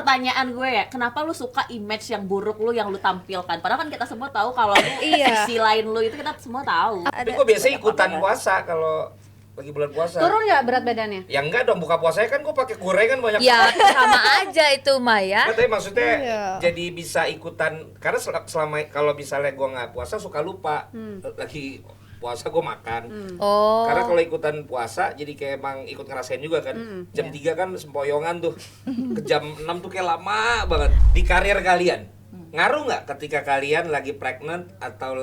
pertanyaan gue ya, kenapa lu suka image yang buruk lu yang lu tampilkan? Padahal kan kita semua tahu kalau lu sisi lain lu itu kita semua tahu. Tapi gue biasanya ikutan puasa kalau lagi bulan puasa. Turun nggak berat badannya? Ya enggak dong, buka puasanya kan gue pakai gorengan banyak. Ya sama aja itu Maya. Tapi maksudnya jadi bisa ikutan karena selama kalau misalnya gue nggak puasa suka lupa lagi puasa gue makan. Karena kalau ikutan puasa jadi kayak emang ikut ngerasain juga kan. Jam 3 kan sempoyongan tuh. Ke jam 6 tuh kayak lama banget. Di karir kalian ngaruh nggak ketika kalian lagi pregnant atau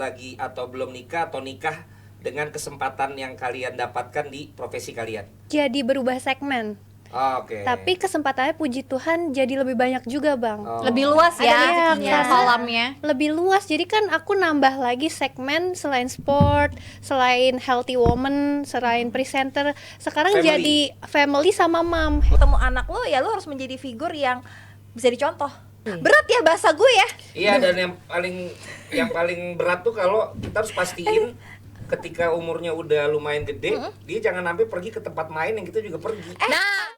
belum nikah atau nikah dengan kesempatan yang kalian dapatkan di profesi kalian? Jadi berubah segmen. Oke. Tapi kesempatannya puji Tuhan jadi lebih banyak juga, Bang. Lebih luas ya kolamnya. Lebih luas. Jadi kan aku nambah lagi segmen selain sport, selain healthy woman, selain presenter. Sekarang Family. jadi family sama mom. Ketemu anak lo ya lo harus menjadi figur yang bisa dicontoh. Berat ya bahasa gue ya. Iya, dan yang paling berat tuh kalau kita harus pastiin ketika umurnya udah lumayan gede, dia jangan sampai pergi ke tempat main yang kita juga pergi. Nah,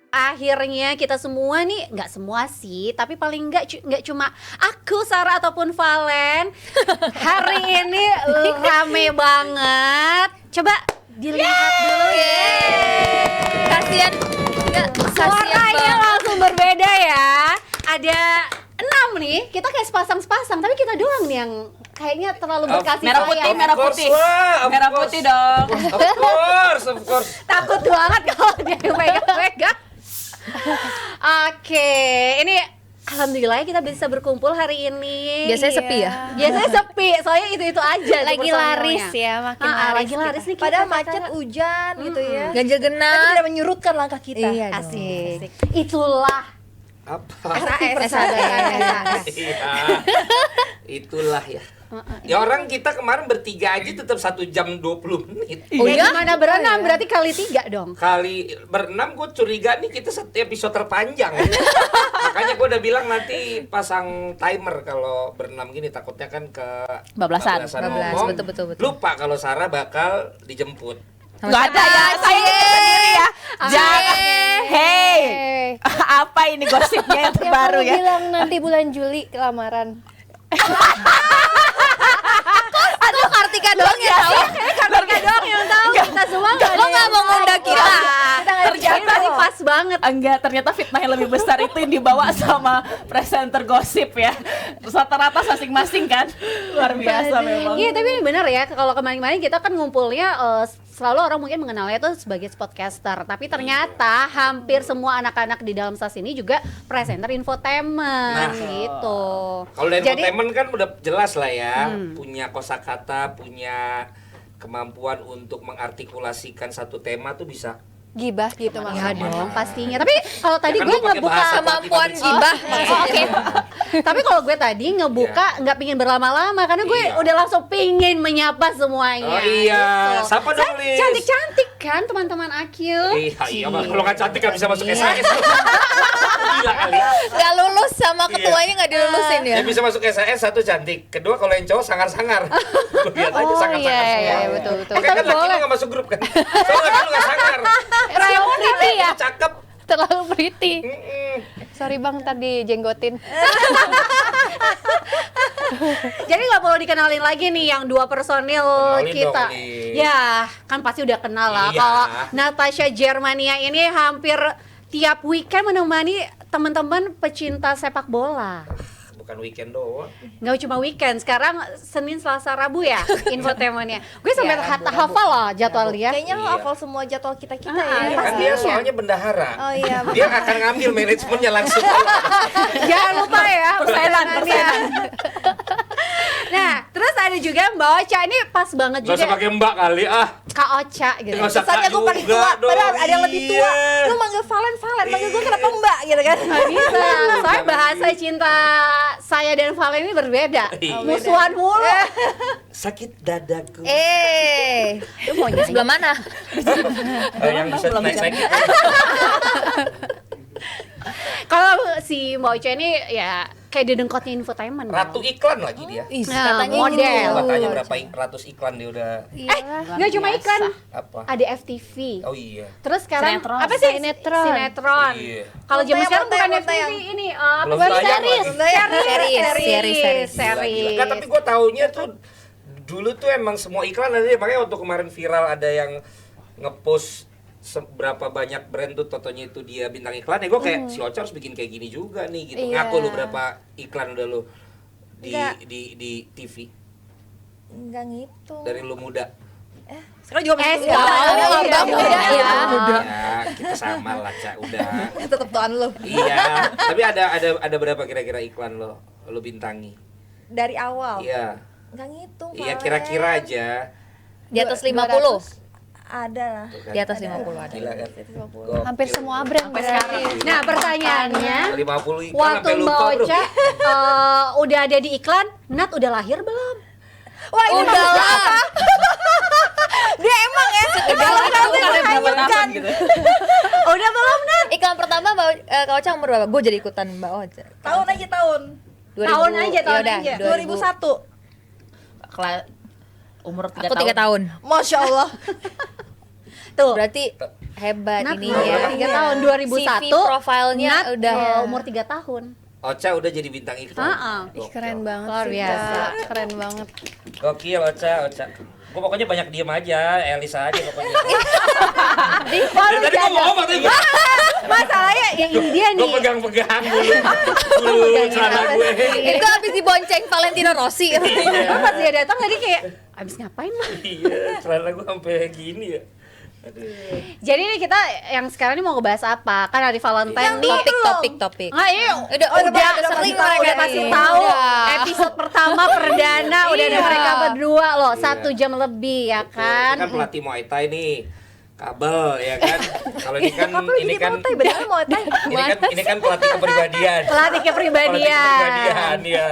Akhirnya kita semua nih, nggak semua sih, tapi paling nggak cuma aku, Sarah ataupun Valen. Hari ini rame banget. Coba dilihat dulu ya. kasihan Suaranya langsung berbeda ya. Ada 6 nih, kita kayak sepasang-sepasang, tapi kita doang nih yang kayaknya terlalu berkasih Merah putih, sayang. merah putih. Of Merah course. putih dong. Of course. Takut banget kalau dia pegang-pegang. Oke, ini alhamdulillah ya kita bisa berkumpul hari ini. Biasanya sepi ya? Biasanya sepi, soalnya itu aja. Lagi laris ya, makin laris. Lagi laris nih kita. padahal macet, hujan gitu ya. Ganjil Tapi genap. tidak menyurutkan langkah kita. Iya dong. Asik. Itulah Apa? SAS. Iya. Itulah ya. Ya orang kita kemarin bertiga aja tetap 1 jam 20 menit. Oh ya? Gimana berenam? Berarti kali 3 dong. Kali berenam gue curiga nih kita satu episode terpanjang. Makanya gue udah bilang nanti pasang timer kalau berenam gini, takutnya kan Bablasan. ngomong. Betul. Lupa kalau Sarah bakal dijemput. Gak ada ya, saya ikut sendiri ya. Jangan. Hey, apa ini gosipnya yang terbaru ya? bilang nanti bulan Juli lamaran. Aduh, Kartika doang ya tahu. Kartika doang yang tahu. Kita semua Lo nggak mau ngundang kita. Ternyata sih pas banget. Enggak, ternyata fitnah yang lebih besar itu yang dibawa sama presenter gosip ya. Rata-rata masing-masing kan. Luar biasa memang. Iya, tapi ini benar ya. Kalau kemarin-kemarin kita kan ngumpulnya selalu orang mungkin mengenalnya itu sebagai podcaster, tapi ternyata hampir semua anak-anak di dalam SAS ini juga presenter infotainment gitu. Kalau dari entertainment kan udah jelas lah ya, punya kosakata, punya kemampuan untuk mengartikulasikan satu tema tuh bisa. Gibah gitu Ya maksudnya. dong pastinya. Tapi kalau tadi Ya kan gue lu pakai ngebuka bahasa Kemampuan tadi. gibah Oh, maksudnya. oke. Tapi kalau gue tadi ngebuka nggak pingin berlama-lama karena gue Iya. udah langsung pingin menyapa semuanya. Oh iya, Gitu. siapa dong, Saya Lis? cantik-cantik kan teman-teman Akil. Iya, kalau nggak cantik nggak bisa masuk SAS. Gila kali. Gak lulus sama ketuanya nggak dilulusin ya. Yang bisa masuk SAS satu cantik, kedua kalau yang cowok sangar-sangar. Lu lihat aja sangar-sangar semua. betul. Makanya kan laki lu nggak masuk grup kan? Soalnya laki lu nggak sangar. Terlalu pretty ya. Lu cakep. Terlalu pretty. Mm-mm. Sorry Bang tadi jenggotin. Jadi nggak perlu dikenalin lagi nih yang dua personil Kenalin kita. dong, Lis. Ya, kan pasti udah kenal lah. Iya. Kalau Natasha Germania ini hampir tiap weekend menemani teman-teman pecinta sepak bola. Bukan weekend doang. Nggak cuma weekend, sekarang Senin, Selasa, Rabu ya infotainmentnya. Gue sampai Iya, Rabu. hafal loh jadwal dia. Kayaknya lo Iya. hafal semua jadwal kita-kita Ah, ya. Kan dia soalnya bendahara. Oh iya. Dia akan ngambil manajemennya langsung. Jangan lupa ya Persenan. Nah, terus ada juga Mbak Ocha, ini pas banget Gak usah juga pakai mbak kali Kak Ocha gitu. Nggak usah Kesannya gue paling tua, juga padahal dong, ada yang lebih tua. iya. Lu manggil Valen, manggil gue kenapa mbak gitu kan? Nggak bisa, soalnya bahasa cinta saya dan Valen ini berbeda. Iya. Musuhan mulu. Sakit dadaku. Lu mau nyanyi sebelah mana? Yang bisa naik-naik. Kalau si Mbak Ocha ini ya kayak didengkotnya infotainment. Ratu iklan lagi dia. Nah, katanya model. gitu. Coba tanya berapa ratus iklan dia udah. Nggak cuma biasa. iklan, Apa? ada FTV. Oh iya. Terus sekarang Sinetron. apa sih? Sinetron. Sinetron. Iya. Kalau zaman sekarang bukan Belum FTV tayang. ini Belum web tayang series. lagi. Series. Gila. Nggak, tapi gue taunya tuh dulu tuh emang semua iklan ada, makanya waktu kemarin viral ada yang ngepost seberapa banyak brand tuh totonya itu dia bintang iklan ya gue kayak si Ocha harus bikin kayak gini juga nih gitu. Iya. Ngaku lu berapa iklan udah lu di Nggak. di TV Enggak ngitung. dari lu muda. Sekarang juga masih Iya, muda. muda ya. Ya, kita sama lah, Ca, udah. Tetep tuan lu. Iya, tapi ada berapa kira-kira iklan lo bintangi? Dari awal. Iya. Enggak ngitung. Iya, Valen. kira-kira aja. Di atas 50. Ada lah. Tuh kan. Di atas 50 ada. Gila kan? Hampir semua brand berarti. Nah, pertanyaannya 50 iklan waktu sampai Mbak lupa, Bro. Ocha udah ada di iklan, Nat udah lahir belum? Wah, ini Udah lah. dia emang ya. Udah lah, kamu kan ada berapa tahun gitu. Udah belum, Nat? Iklan pertama Kak Ocha umur berapa? Gue jadi ikutan Mbak Ocha. Tahun aja tahun. 2000, Tahun aja, tahun yaudah, aja. 2001. Umur 3 Aku 3 tahun. Masya Allah. Tuh. Berarti hebat Nat ini umur ya. 3 tahun 2001. CV profilnya Nat, udah umur 3 tahun. Ocha udah jadi bintang iklan. Heeh. Ih, keren banget Luar sih, biasa. Kak. Keren banget. Gokil Ocha. Gue pokoknya banyak diem aja, Elisa aja pokoknya. Dari tadi gue mau ngomong tadi Masalahnya yang ini dia gue nih. pegang-pegang bulu celana gue. itu habis dibonceng Valentino Rossi. Kan pas dia datang tadi kayak abis ngapain mah? Iya, celana gue sampai gini ya. Aduh. Jadi nih kita yang sekarang ini mau ngebahas apa? Kan hari Valentine nih. Topik. Nggak, ini Udah sering udah mereka kasih nih. tahu Udah. episode pertama perdana udah ada Iya. mereka berdua loh, Iya. 1 jam lebih ya Ini kan. kan pelatih Muay Thai nih. Kabel ya kan. Kalau ini kan Beneran mau tanya. ini kan pelatih kepribadian. Pelatih kepribadian. Kepribadian ya.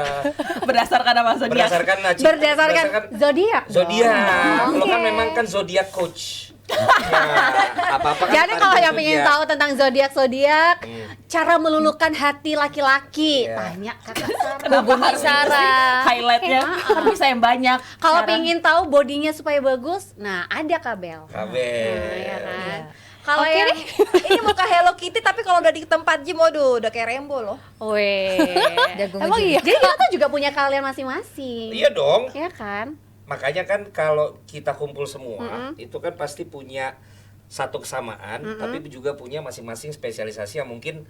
Berdasarkan apa zodiak? Berdasarkan zodiak. zodiak. Lo kan memang kan zodiak coach. Nah, apa-apa kan Jadi tarik kalau dari yang pengen zodiak. tahu tentang zodiak, cara meluluhkan hati laki-laki, Iya. tanya Kakak Sarah. Kenapa harus Sarah. highlightnya kan bisa yang banyak. Kalau Cara- pengen tahu bodinya supaya bagus, nah ada Kabel. Kabel. Nah, ya kan. Kalau Oke yang deh. Ini muka Hello Kitty tapi kalau udah di tempat gym, waduh, udah kayak Rembo loh. Weh. Jago Emang nge-gym. iya? Jadi kita tuh juga punya kalian masing-masing. Iya dong. Iya kan? Makanya kan kalau kita kumpul semua, itu kan pasti punya satu kesamaan, tapi juga punya masing-masing spesialisasi yang mungkin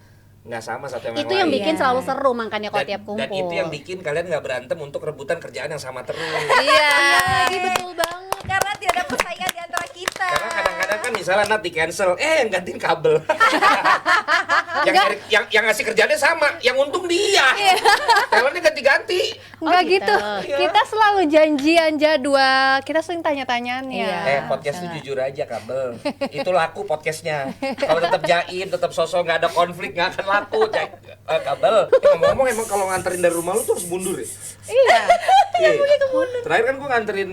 nggak sama satu yang Itu yang lain. bikin selalu seru makanya kalau Dan- tiap kumpul. Dan itu yang bikin kalian nggak berantem untuk rebutan kerjaan yang sama terus. Iya. betul banget. Karena tidak ada persaingan di antara kita. Karena kadang-kadang kan misalnya Nat di cancel, yang gantiin kabel. yang ngasih kerjanya sama, yang untung dia. Talentnya ganti-ganti. Enggak gitu. gitu. Kita selalu janjian jadwal. Kita sering tanya-tanyaan ya. Podcast itu jujur aja kabel. Itu laku podcastnya. Kalau tetap jaim, tetap sosok nggak ada konflik nggak akan laku. Kabel. Ngomong-ngomong emang kalau nganterin dari rumah lu tuh harus mundur ya. Iya. Iya. Terakhir kan gua nganterin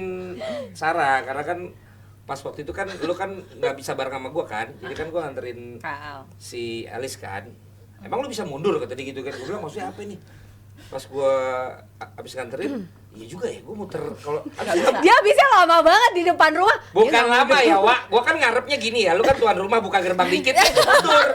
Sarah karena kan pas waktu itu kan lu kan nggak bisa bareng sama gua kan. Jadi kan gua nganterin Kal. si Alice kan. Emang lu bisa mundur kata dia gitu kan. Gua bilang maksudnya apa ini? Pas gua abis nganterin, iya juga ya, gua muter kalau Dia bisa lama banget di depan rumah. bukan lama ya, Wak. Gua kan ngarepnya gini ya, lu kan tuan rumah buka gerbang dikit, mundur.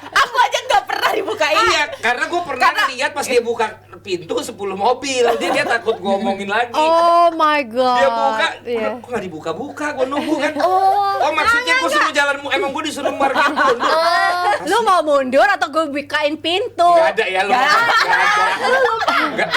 Aku aja nggak pernah dibukain. Iya, karena gua pernah lihat pas dia buka pintu 10 mobil, dia takut gua omongin lagi. Oh my god. Dia buka, Iya. kok nggak dibuka-buka, gua nunggu kan. Oh maksudnya gua suruh jalan, emang gua disuruh parkir mundur. Lu mau mundur atau gue bukain pintu? Gak ada ya lu, gak ada. Gak,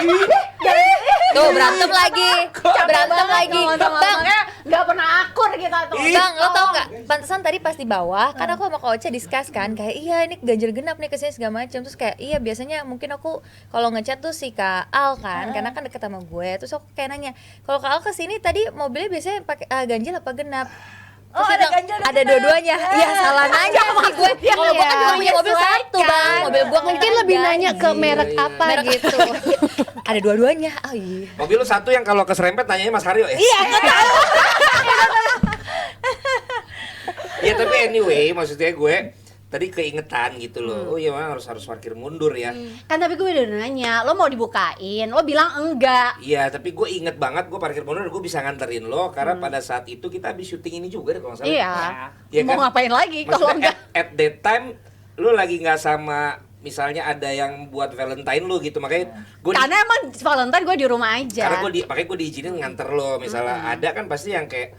Tuh berantem lagi. Berantem lagi. Bang, Makanya nggak pernah akur kita tuh. Bang, lo tau nggak? Pantesan tadi pas di bawah, kan aku sama Kak Ocha discuss kan, kayak iya ini ganjil genap nih kesini segala macam. Terus kayak iya biasanya mungkin aku kalau ngechat tuh si Kak Al kan, karena kan deket sama gue. Terus aku kayak nanya, kalau Kak Al kesini tadi mobilnya biasanya pakai ganjil apa genap? Oh, Terus ada dia bilang, ganjil, ada ada genap. dua-duanya. Iya salah nanya sih gue. Kalau gue kan cuma punya mobil satu bang, mobil gue Mungkin lebih nanya ke merek apa gitu. ada dua-duanya. Oh iya. mobil lu satu yang kalau keserempet nanyanya Mas Haryo ya? Iya, nggak tahu. Ya tapi anyway, maksudnya gue tadi keingetan gitu loh. Oh iya memang harus parkir mundur ya. Kan tapi gue udah nanya, lo mau dibukain, lo bilang enggak. Iya, tapi gue inget banget gue parkir mundur, gue bisa nganterin lo karena pada saat itu kita habis syuting ini juga deh kalau nggak salah. Iya. Iya Mau kan? ngapain lagi kalau Maksudnya enggak? at that time lu lagi nggak sama, misalnya ada yang buat Valentine lu gitu, makanya gue Karena emang Valentine gue di rumah aja. karena makanya gue diizinin nganter lo. Misalnya ada kan pasti yang kayak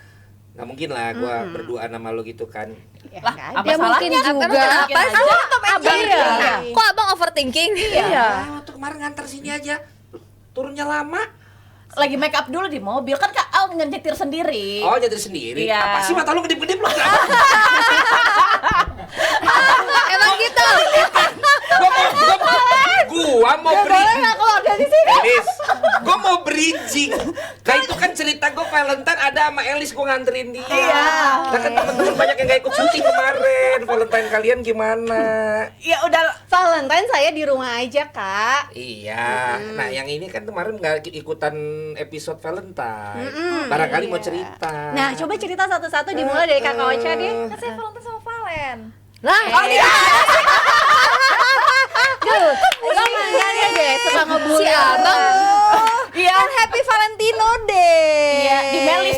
nggak mungkin lah gue berdua sama lo gitu kan. Ya, Lah, nggak apa ada. Ya mungkin salahnya? juga. Kenapa sih? Abang Iya. iya. Kok abang overthinking? Ah, waktu kemarin nganter sini aja turunnya lama. Lagi make up dulu di mobil kan Kak Al nyetir sendiri. Oh jadi sendiri. Iya. Apa sih mata lu kedip-kedip lu? Emang gitu. Gua mau Boleh bridging. nggak keluar dari sini? Elis, gua mau bridging. Kayak itu kan cerita gua Valentine ada sama Elis, gua nganterin dia. Iya. Nah kan temen-temen banyak yang gak ikut syuting kemarin. Valentine kalian gimana? Ya udah Valentine saya di rumah aja, Kak. Iya. Nah yang ini kan kemarin nggak ikutan episode Valentine. Barangkali mau cerita. Nah, coba cerita satu-satu dimulai dari Kakak Ocha deh. Kan saya Valentine sama Valen. Lah, Lo makanya deh suka ngebully si abang. iya. Kan Happy Valentino Day. Iya,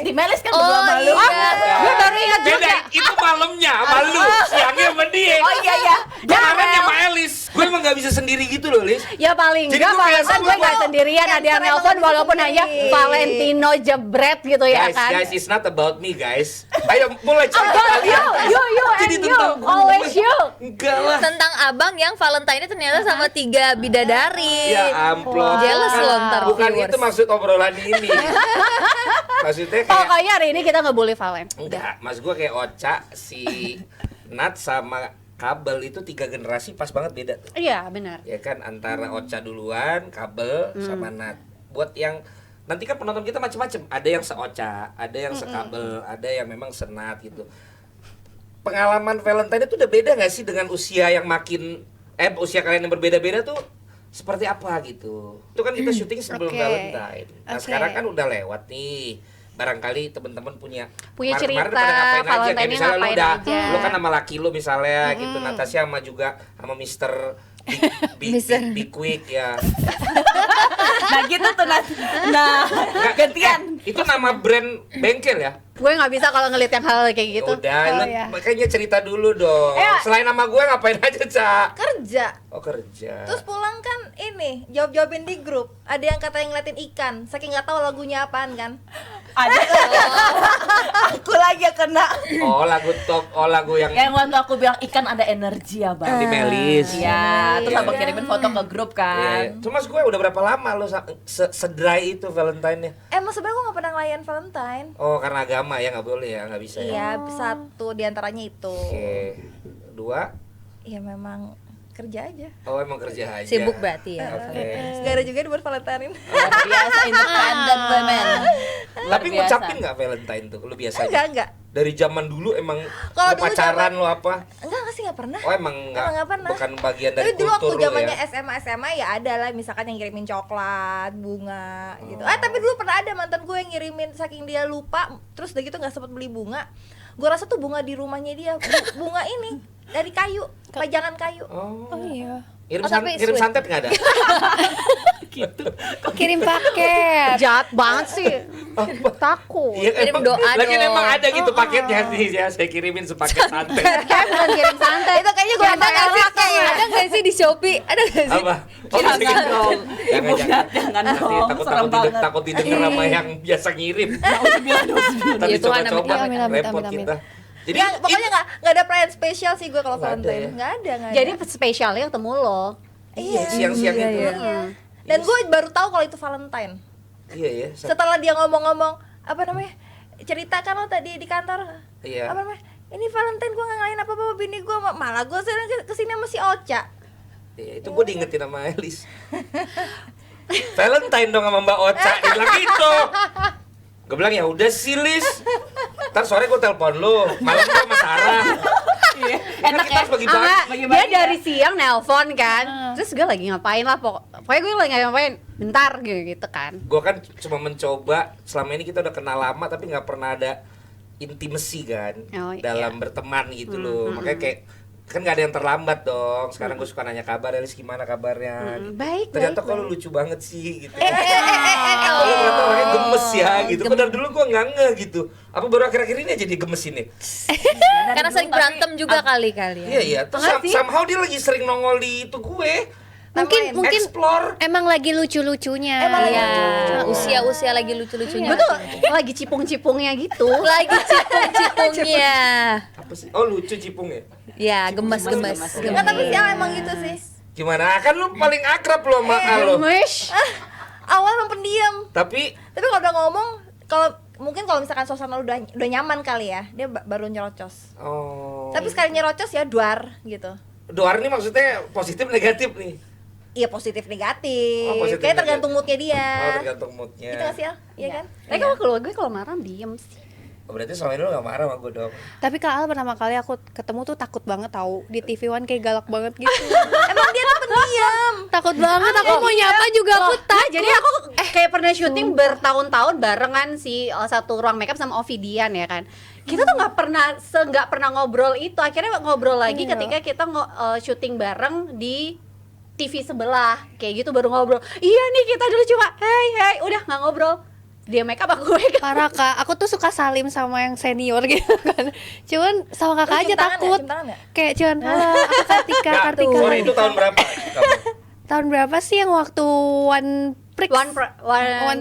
di Melis kan Oh, berdua malu. iya. Gue baru ingat Beda, juga. itu malamnya malu, siangnya sama dia. Oh iya iya. Kemarin sama Elis, gue emang gak bisa sendiri gitu loh, Lis. Ya paling Jadi enggak gua kayak Valentine gue sama- nggak sendirian, ada yang Cancel nelpon emang walaupun sendiri. hanya Valentino jebret gitu ya Guys, kan. guys, it's not about me, guys. Ayo mulai cerita About kalian. you Jadi and you, tentang gue. always you. Enggak lah. Tentang abang yang Valentine ternyata sama 3 bidadari. Ya amplop. Jealous Bukan- lo ntar Bukan viewers. itu maksud obrolan ini. Maksudnya kayak Pokoknya hari ini kita ngebully Valen. enggak, mas gue kayak Ocha, si Nat sama Kabel itu 3 generasi pas banget beda tuh. Iya benar. Ya kan antara Ocha duluan, Kabel sama Nat. Buat yang nanti kan penonton kita macam-macam. Ada yang se-Ocha, ada yang se-Kabel, ada yang memang senat gitu. Pengalaman Valentine itu udah beda nggak sih dengan usia yang makin usia kalian yang berbeda-beda tuh seperti apa gitu? Itu kan kita syuting sebelum Oke. Valentine. Nah Oke. sekarang kan udah lewat nih. Barangkali teman-teman punya Cerita, pada ngapain aja, kayak Valentine-nya misalnya lu ngapain udah aja. lu kan sama laki lu misalnya gitu, Natasha sama juga sama Mister Big Quick ya. Nah gitu tuh nah gantian. Itu nama brand bengkel ya? Gue nggak bisa kalau ngeliat yang hal kayak gitu. Udah, lu iya. makanya cerita dulu dong. Selain nama gue ngapain aja, Cak? Kerja. Oh, kerja. Terus pulang kan ini jawab-jawabin di grup. Ada yang katanya ngeliatin ikan, saking nggak tahu lagunya apaan kan. Ada aku lagi yang kena. Oh, lagu yang Yang waktu aku bilang ikan ada energi ya bang. di Melis. Iya, terus Iya. abang kirimin foto ke grup Iya. kan. Cuma gue udah berapa lama lo sedrai itu Valentine-nya? Emang sebenarnya gue nggak pernah ngelayan Valentine. Oh, karena agama ya, nggak boleh ya, nggak bisa ya. Iya, satu diantaranya itu. Oke. 2. Ya memang kerja aja. Oh, emang kerja aja. Sibuk berarti ya. Oke. Gak ada juga di buat Valentine. Luar biasa independent women. Luar Tapi biasa. ngucapin nggak Valentine tuh? Lu biasa aja? Enggak. Dari zaman dulu emang Kalau lu dulu pacaran zaman- lo apa? Enggak sih nggak pernah. Oh, emang Nggak pernah. bukan bagian dari Tapi dulu waktu kultur lu zamannya ya? SMA ya ada lah misalkan yang ngirimin coklat, bunga gitu. Tapi dulu pernah ada mantan gue yang ngirimin saking dia lupa, terus udah gitu nggak sempet beli bunga. Gue rasa tuh bunga di rumahnya dia, bunga ini dari kayu, pajangan kayu. Oh, iya. tapi kirim sweet. santet nggak ada? Kirim paket. Jahat banget sih. Takut. Iya, Kirim emang, doa lagi dong. emang ada gitu paketnya nih ya, saya kirimin sepaket santet. Kayak bukan kirim santai. Itu kayaknya gue Ada nggak sih? Ada nggak sih di Shopee? Ada nggak sih? Apa? Oh, Jangan jangan dong. Ibu jangan. jangan Nanti dong. Serem banget. takut didengar sama yang biasa ngirim. Tadi Ya Tuhan, coba-coba amin, amin, repot amin, amin. kita. Jadi Ya, pokoknya nggak ada perayaan spesial sih gue kalau Nggak ada Valentine. ya? Nggak ada. Jadi spesialnya ketemu lo. iya, siang-siang itu. Iya. Dan gue baru tahu kalau itu Valentine. Iya ya. Setelah dia ngomong-ngomong apa namanya, cerita kan lo tadi di kantor. Iya. Apa namanya? Ini Valentine gue nggak ngelain apa-apa, bini gue malah gue sering kesini sama si Ocha. Iya, itu gue diingetin sama Elis. Valentine dong sama Mbak Ocha, dia bilang gitu. Gue bilang ya udah sih Lis. Ntar sore gue telepon lu, malam gue sama Sarah. Iya. Kan Enak kita ya. harus bagi-bagi. Enggak, Bagi-bagi dia ya. dari siang nelpon kan. Terus gue lagi ngapain lah pokoknya gue lagi ngapain. Bentar gitu kan. Gue kan cuma mencoba, selama ini kita udah kenal lama tapi nggak pernah ada intimacy kan Oh, iya. dalam berteman gitu loh. Makanya kayak kan nggak ada yang terlambat dong. Sekarang gue suka nanya kabar, Elis gimana kabarnya? Gitu. Baik, Ternyata baik, kalau baik. lucu banget sih gitu. Kalau ternyata orangnya gemes ya gitu. Padahal dulu gue nggak ngeh gitu. Apa baru akhir-akhir ini jadi gemes ini? Karena sering berantem juga kali-kali ya. Iya iya. Terus somehow dia lagi sering nongol di itu gue. Mungkin Explore. emang lagi lucu-lucunya. Iya, usia-usia lagi lucu-lucunya. Gue tuh lagi cipung-cipungnya gitu. Lagi cipung-cipungnya. Apa sih? Oh lucu cipung ya? Ya, gemes-gemes. Nggak, tapi sih Al emang gitu sih. Gimana? Kan lu paling akrab lo sama Al lo. Gemes. Awal emang pendiam. Tapi Tapi kalau udah ngomong, mungkin kalau misalkan suasana udah nyaman kali ya, dia baru nyerocos. oh. Tapi sekali nyerocos ya duar gitu. Doar ini maksudnya positif negatif nih. Iya positif negatif. Oh, positif Kayak tergantung negatif. moodnya dia. Oh, tergantung moodnya. Gitu nggak sih Al? Iya kan? Tapi kalau gue kalau marah diem sih. Oh, berarti selama ini lu gak marah sama gue dong. Tapi Kak Al pertama kali aku ketemu tuh takut banget tahu di TV One kayak galak banget gitu. Emang dia tuh pendiam. Takut banget, aku mau nyapa juga aku takut. Jadi aku kayak pernah syuting bertahun-tahun barengan sih satu ruang makeup sama Ovidian ya kan. Kita tuh nggak pernah ngobrol itu. Akhirnya ngobrol lagi ketika kita syuting bareng di TV sebelah kayak gitu baru ngobrol. Iya nih kita dulu cuma hey udah nggak ngobrol. Dia make up aku make up. Parah Kak, aku tuh suka salim sama yang senior gitu kan. Cuman sama kakak Lu aja cium tangan takut. nggak? Cium tangan nggak? Kayak cuman halo, aku Kartika, Nah, Kartika. sorry itu tahun berapa? Kamu? Tahun berapa sih yang waktu One Prix? One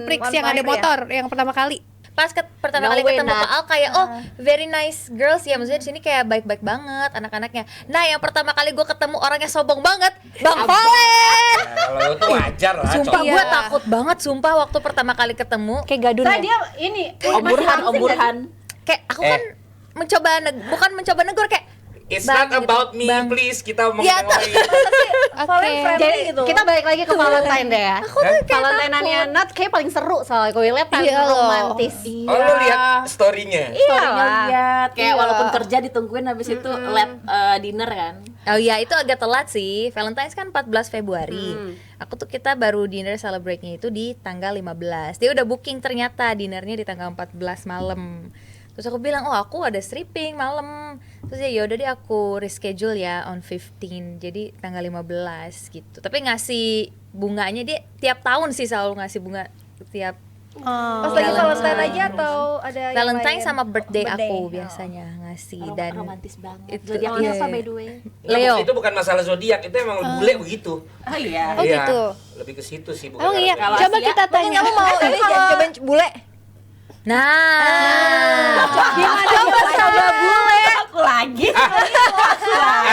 Prix One yang ada Prix, motor yang pertama kali. Pas pertama No kali way, ketemu Nat. Kak Al kayak very nice girls ya, maksudnya di sini kayak baik-baik banget anak-anaknya. Nah, yang pertama kali gue ketemu orangnya sombong banget, Bang Valen. Ya, kalau itu wajar lah. Sumpah cowok. gue takut banget sumpah waktu pertama kali ketemu. Kayak gadun Saya ya. dia ini Om Burhan. Kayak aku kan mencoba bukan mencoba negur kayak It's Bang, not about me, Bang. please. Kita ngomong Ya, yang lain. Oke. jadi gitu. kita balik lagi ke Valentine deh ya. Valentine-nya Nat kayak paling seru soalnya gue lihat paling Iya loh. romantis. Oh, lu lihat story-nya? Story-nya Iya. lihat. Kayak Iya. walaupun kerja ditungguin habis itu late dinner kan. Oh iya, itu agak telat sih. Valentine's kan 14 Februari. Aku tuh kita baru dinner celebrate-nya itu di tanggal 15. Dia udah booking ternyata dinernya di tanggal 14 malam. Terus aku bilang, "Oh, aku ada stripping malam." Terus ya yaudah deh aku reschedule ya on 15. Jadi tanggal 15 gitu. Tapi ngasih bunganya dia tiap tahun sih selalu ngasih bunga tiap Pas lagi Valentine aja atau ada yang Valentine lain? sama birthday aku Oh. biasanya ngasih dan Romantis banget. itu Zodiaknya iya, apa iya. by the way? Leo. Itu bukan masalah zodiak, itu emang bule begitu. Oh iya. Oh, Iya, gitu. Lebih ke situ sih bukan. Oh iya, karena- Kalau coba Asia, kita Mungkin tanya. kamu mau ini cobain bule. Nah, Coba bule. Aku lagi.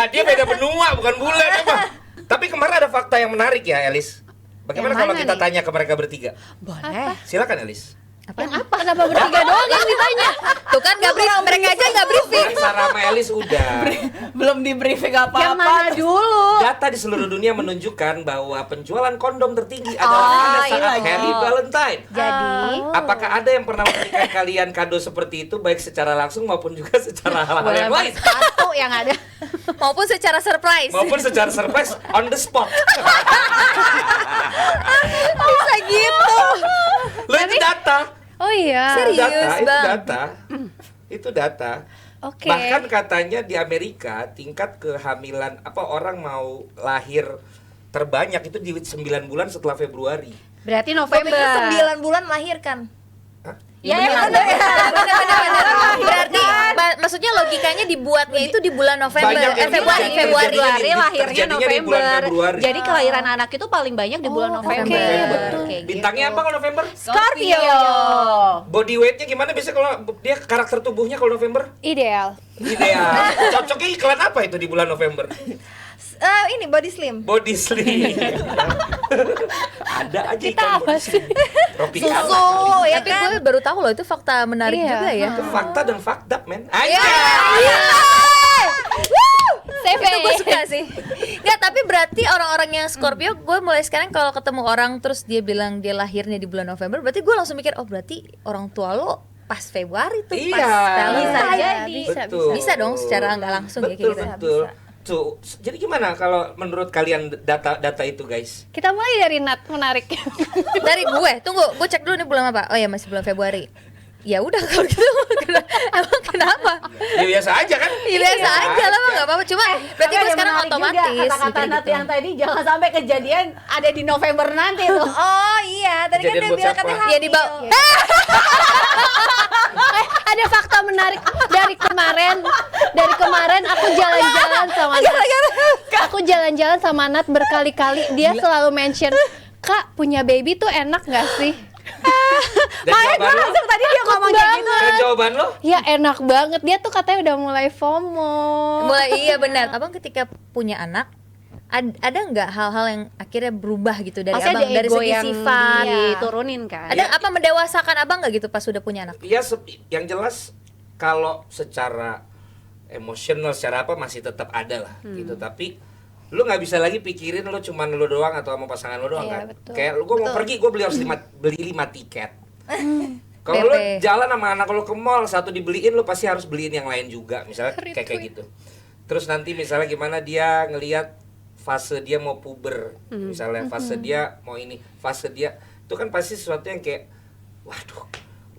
Dia beda benua, bukan bule emang. Tapi kemarin ada fakta yang menarik ya, Elis. Bagaimana Yang kalau mana kita nih? tanya ke mereka bertiga? Boleh. Silakan, Elis. Kenapa bertiga doang yang ditanya? tuh kan nggak brief, mereka aja nggak briefing. Sarah sama Elis udah. Belum di briefing Yang apa-apa. mana dulu? Data di seluruh dunia menunjukkan bahwa penjualan kondom tertinggi adalah pada saat Hari Valentine. Jadi Apakah ada yang pernah memberikan kalian kado seperti itu baik secara langsung maupun juga secara hal-hal yang lain? satu yang ada. Maupun secara surprise. Maupun secara surprise on the spot. Bisa gitu. Lo itu data. Oh iya. Serius, Itu Bang? data. Itu data. Oke. Bahkan katanya di Amerika tingkat kehamilan orang mau lahir terbanyak itu di 9 bulan setelah Februari. Berarti Gue pikir November. 9 bulan melahirkan. Ya, Bener, berarti maksudnya logikanya dibuatnya itu di bulan November, Banyak yang Februari, bilang Februari. terjadinya di- lahirnya terjadinya di bulan November. Februari. Jadi kelahiran anak itu paling banyak di bulan November. betul. Kayak Bintangnya gitu. apa kalau November? Scorpio. Body weightnya gimana biasanya kalau dia karakter tubuhnya kalau November? Ideal. Ideal. Cocoknya iklan apa itu di bulan November? Ini body slim. Body slim. Ada aja Kita iklan apa body sih? slim. Tropikal. Susu ya Tapi kan. gue baru tahu loh itu fakta menarik Iya. juga ya. Itu fakta dan fucked up, men. Iya. CV. Itu gue suka sih. Nggak, tapi berarti orang-orang yang Scorpio, gue mulai sekarang kalau ketemu orang terus dia bilang dia lahirnya di bulan November, berarti gue langsung mikir, oh berarti orang tua lo pas Februari tuh, Iya. pas Valentine. Bisa jadi. Betul. Bisa dong secara nggak langsung ya Betul, kayak gitu. betul. Tuh, jadi gimana kalau menurut kalian data itu, guys? Kita mulai dari Nat, menarik. Dari gue, tunggu, gue cek dulu nih bulan apa? Oh ya masih bulan Februari. ya udah kalau gitu emang kenapa? Ya biasa aja kan? Ya biasa aja lah, nggak apa-apa. Cuma berarti Tapi gue ada sekarang menarik juga otomatis kata-kata mikir Nat gitu. yang tadi jangan sampai kejadian ada di November nanti tuh. Oh iya, tadi kan Kejadian dia buat bilang siapa? katanya Ya hamil. dibawa. Ada fakta menarik dari kemarin. Dari kemarin aku jalan-jalan sama Nat. Aku jalan-jalan sama Nat berkali-kali. Dia selalu mention, "Kak, punya baby tuh enak gak sih?" Dan jawaban lo? Tadi dia ngomong kayak gitu. Dan jawaban lo? Ya enak banget. Dia tuh katanya udah mulai FOMO. Mulai iya benar. Abang ketika punya anak ada nggak hal-hal yang akhirnya berubah gitu dari Pasti abang ada dari ego segi yang sifat? diturunin kan. Ada apa mendewasakan abang nggak gitu pas sudah punya anak? Ya yang jelas kalau secara emosional secara apa masih tetap ada lah gitu, tapi lu nggak bisa lagi pikirin lu cuman lu doang atau sama pasangan lu doang Iya, kan. betul. Kayak lu gua mau pergi gua beli 5 tiket. Kalau lu PP. jalan sama anak lu ke mall, satu dibeliin lu pasti harus beliin yang lain juga, misalnya kayak gitu. Terus nanti misalnya gimana dia ngelihat fase dia mau puber, misalnya fase dia mau ini, fase dia itu kan pasti sesuatu yang kayak waduh,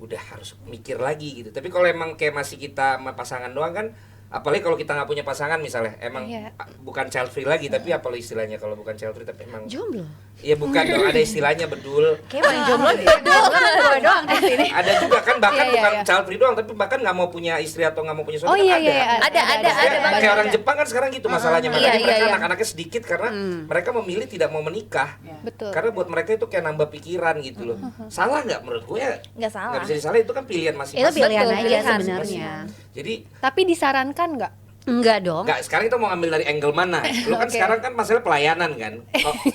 udah harus mikir lagi gitu. Tapi kalau emang kayak masih kita sama pasangan doang kan, apalagi kalau kita nggak punya pasangan misalnya, emang Iya. bukan child free lagi, tapi apa lo istilahnya kalau bukan child free tapi emang Jomblo. ya bukan dong, ada istilahnya bedul. Kayak paling jomblo deh. Gue doang di sini. Ada juga kan bahkan Iya, bukan iya. child free doang, tapi bahkan nggak mau punya istri atau nggak mau punya suami Oh kan iya ada. iya, Ada Maksudnya banget. kayak orang Jepang kan sekarang gitu masalahnya, Iya, makanya iya, mereka iya. anak-anaknya sedikit karena mereka memilih tidak mau menikah. Betul. Karena buat mereka itu kayak nambah pikiran gitu loh. Salah nggak menurut gue ya? Nggak salah. Nggak bisa disalahin, itu kan pilihan Itu masing-masing. pilihan Betul, aja pilihan sebenarnya. Jadi Tapi disarankan nggak? Enggak dong. nggak, sekarang kita mau ngambil dari angle mana? Lu kan sekarang kan masalah pelayanan kan.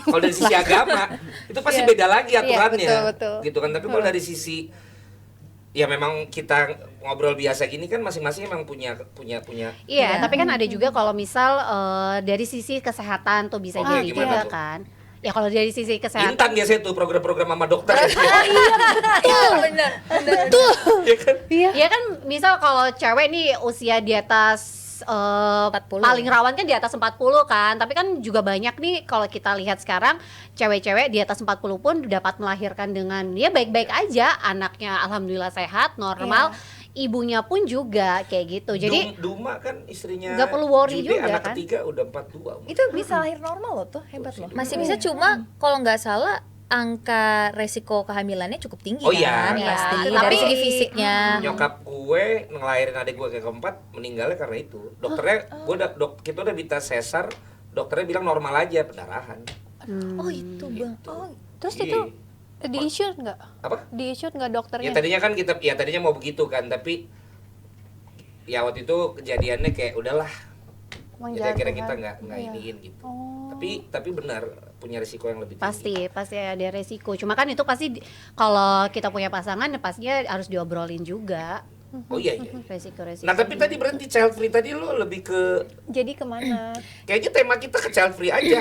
Kalau dari sisi agama itu pasti Iya. beda lagi Iya, aturannya. betul. Gitu kan. Tapi kalau dari sisi ya memang kita ngobrol biasa gini kan masing-masing emang punya. Iya, tapi kan ada juga kalau misal dari sisi kesehatan tuh bisa Oke, jadi gimana juga tuh? kan. Ya kalau dari sisi kesehatan. Intan biasanya tuh program-program sama dokter. Bener. Iya kan? Iya kan misal kalau cewek nih usia di atas 40. paling rawan kan di atas 40 kan. Tapi kan juga banyak nih kalau kita lihat sekarang cewek-cewek di atas 40 pun dapat melahirkan dengan ya baik-baik aja, anaknya alhamdulillah sehat, normal. Ibunya pun juga kayak gitu. Jadi Duma kan istrinya nggak perlu worry Jude, juga, anak kan? ketiga udah 42. Itu bisa lahir normal loh tuh, hebat loh. Masih bisa, cuma kalau nggak salah angka resiko kehamilannya cukup tinggi Oh iya. kan, Iya, pasti tapi- dari segi fisiknya. Nyokap gue ngelahirin adik gue keempat meninggalnya karena itu. Dokternya kita udah minta sesar, dokternya bilang normal aja pendarahan. Oh itu bang. Oh, Terus Iya. itu di-issue nggak? Apa? Di-issue nggak dokternya? Ya tadinya kan tadinya mau begitu kan, tapi ya waktu itu kejadiannya kayak udahlah. Jadi akhirnya kita nggak Iya. iniin gitu. Oh. Tapi benar punya risiko yang lebih tinggi. pasti ada resiko. Cuma kan itu pasti kalau kita punya pasangan ya pastinya harus diobrolin juga Oh iya iya. resiko-resiko. Nah tapi tadi berhenti child free tadi lo lebih ke Jadi kemana? kayaknya tema kita ke child free aja.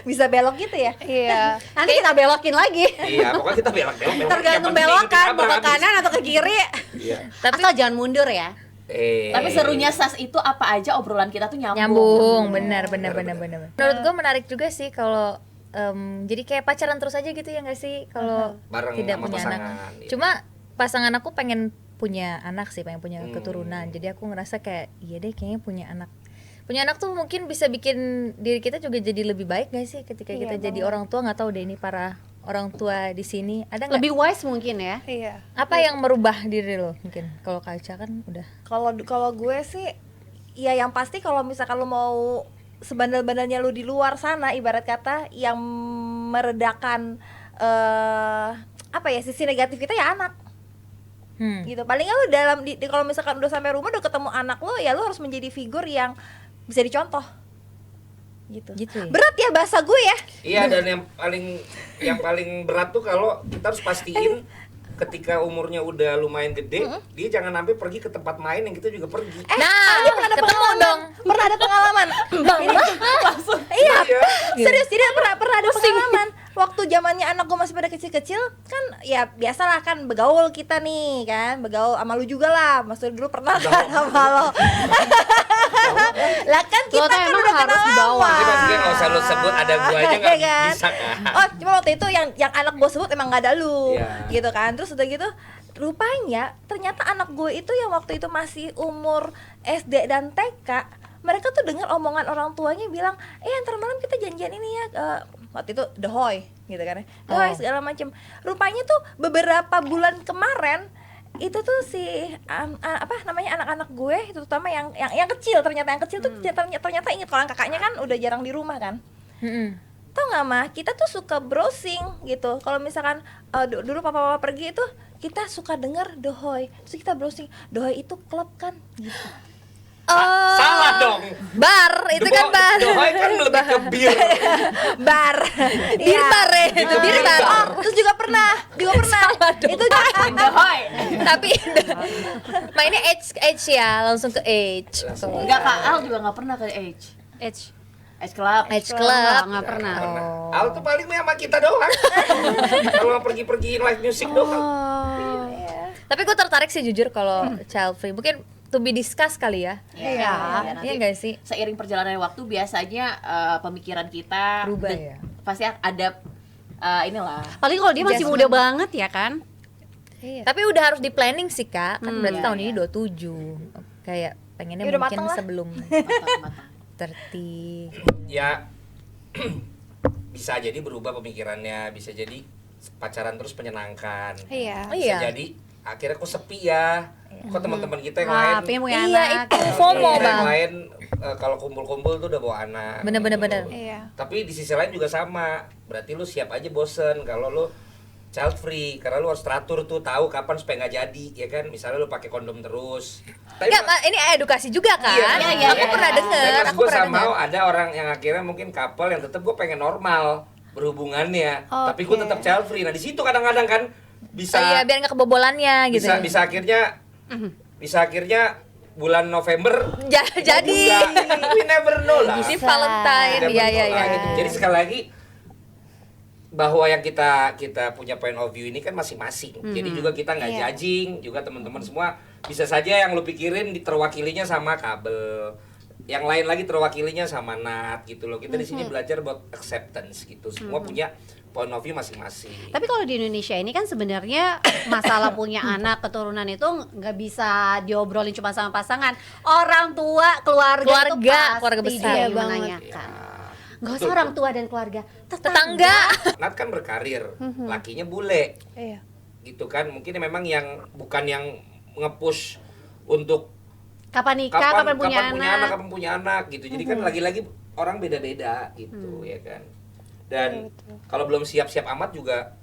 bisa belok gitu ya. Iya. Nanti kita belokin lagi. Iya, pokoknya kita belok-belok. Tergantung Yang penting belokan ikutin mau ke abang kanan atau ke kiri. habis. Iya. Asal jangan mundur ya. Tapi serunya SAS itu apa aja obrolan kita tuh nyambung. Nyambung, benar. Menurut gue menarik juga sih kalau jadi kayak pacaran terus aja gitu ya nggak sih kalau Bareng tidak sama punya pasangan, anak. iya. Cuma pasangan aku pengen punya anak sih, pengen punya Hmm. keturunan. Jadi aku ngerasa kayak iya deh kayaknya punya anak. Punya anak tuh mungkin bisa bikin diri kita juga jadi lebih baik gak sih ketika kita jadi orang tua. Nggak tahu deh ini para orang tua di sini ada nggak Lebih wise mungkin ya. Iya. apa yang merubah diri lo mungkin kalau Kaca kan udah Kalau gue sih ya yang pasti kalau misalkan lu mau sebandel-bandelnya lu di luar sana, ibarat kata yang meredakan apa ya sisi negatif kita ya anak gitu. Paling nggak lu kalau misalkan udah sampai rumah udah ketemu anak lo ya lu harus menjadi figur yang bisa dicontoh gitu. gitu ya. Berat ya bahasa gue ya. Iya, dan yang paling berat tuh kalau kita harus pastiin ketika umurnya udah lumayan gede, dia jangan sampai pergi ke tempat main yang kita juga pergi. Nah, ketemu dong. Pernah ada pengalaman. Langsung. Iya. Iya. Serius tidak pernah ada pengalaman. Waktu zamannya anak gue masih pada kecil-kecil kan ya biasalah kan begaul kita nih kan, begaul sama lu juga lah. Maksudnya dulu pernah kan sama lo. Lah kan kita Lo tuh kan emang udah harus kenal dibawa. lama. Jadi maksudnya nggak usah lu sebut ada gua aja nggak Iya kan? bisa kan. Oh cuma waktu itu yang anak gue sebut emang nggak ada lu Iya. gitu kan. Terus udah gitu rupanya ternyata anak gue itu yang waktu itu masih umur SD dan TK, mereka tuh dengar omongan orang tuanya bilang, ntar malam kita janjian ini ya, waktu itu The Hoy gitu kan, The Hoy segala macem. Rupanya tuh beberapa bulan kemarin itu tuh si anak-anak gue itu terutama yang kecil, ternyata yang kecil tuh ternyata inget kalau kakaknya kan udah jarang di rumah kan. Tau nggak mah, kita tuh suka browsing gitu. Kalau misalkan dulu papa pergi itu kita suka denger The Hoy, terus kita browsing, The Hoy itu klub kan gitu. Salah dong. Bar, itu kan bar. Dohoi kan lebih ke bir. Bar. Bir bar ya, itu bir bar. Oh, terus juga pernah. Itu Dohoi. Tapi mainnya H ya, langsung ke H. Enggak, Kak Al juga nggak pernah ke H Club. H Club. Nggak pernah. Al tuh paling sama kita doang. Kalau pergi-pergi live music doang. Tapi gue tertarik sih jujur kalau child free. Mungkin to be discuss kali ya. Iya. Iya nggak sih? Seiring perjalanan waktu biasanya pemikiran kita Berubah ya? pasti ada inilah. Paling kalau dia masih muda banget ya kan. Iya. Tapi udah harus di planning sih Kak. Kan berarti Iya, tahun ini iya. 27. Kayak pengennya Ya udah mungkin mateng lah. sebelum Matang-matang. 30. Ya bisa jadi berubah pemikirannya, bisa jadi pacaran terus menyenangkan. Iya. Bisa Iya. jadi akhirnya kok sepi ya. Kok teman-teman kita yang Wah, lain pengen punya Iya anak. itu FOMO yang bang. lain kalau kumpul-kumpul tuh udah bawa anak. Bener. Iya. Tapi di sisi lain juga sama. Berarti lu siap aja bosen kalau lu child free, karena lu harus teratur tuh, tahu kapan supaya nggak jadi, ya kan? Misalnya lu pakai kondom terus. Tapi Enggak, ini edukasi juga kan? Iya, Aku pernah denger, aku gue pernah sama denger. ada orang yang akhirnya mungkin couple yang tetap gue pengen normal berhubungannya, tapi gue Oke. tetap child free. Nah di situ kadang-kadang kan bisa Iya, biar nggak kebobolannya gitu. bisa bisa akhirnya bulan November Jadi enggak, we never know lah. di Valentine, Never iya know iya lah, iya. gitu. Jadi sekali lagi bahwa yang kita punya point of view ini kan masing-masing. Jadi juga kita nggak Iya. judging, juga teman-teman semua bisa saja yang lu pikirin terwakilinya sama kabel, yang lain lagi terwakilinya sama Nat gitu loh. Kita di sini belajar buat acceptance gitu. Semua punya point of view masing-masing. Tapi kalau di Indonesia ini kan sebenarnya masalah punya anak keturunan itu nggak bisa diobrolin cuma sama pasangan, orang tua, keluarga itu Keluarga pasti besar. dia Iya banget. menanyakan. Nggak usah Betul, orang betul. tua dan keluarga, Tetangga. Nat kan berkarir, lakinya bule. Iya. Gitu kan, mungkin memang yang bukan yang nge-push untuk kapan nikah, kapan punya anak. kapan punya anak gitu. Jadi kan lagi-lagi orang beda-beda gitu ya kan. Dan kalau belum siap-siap amat juga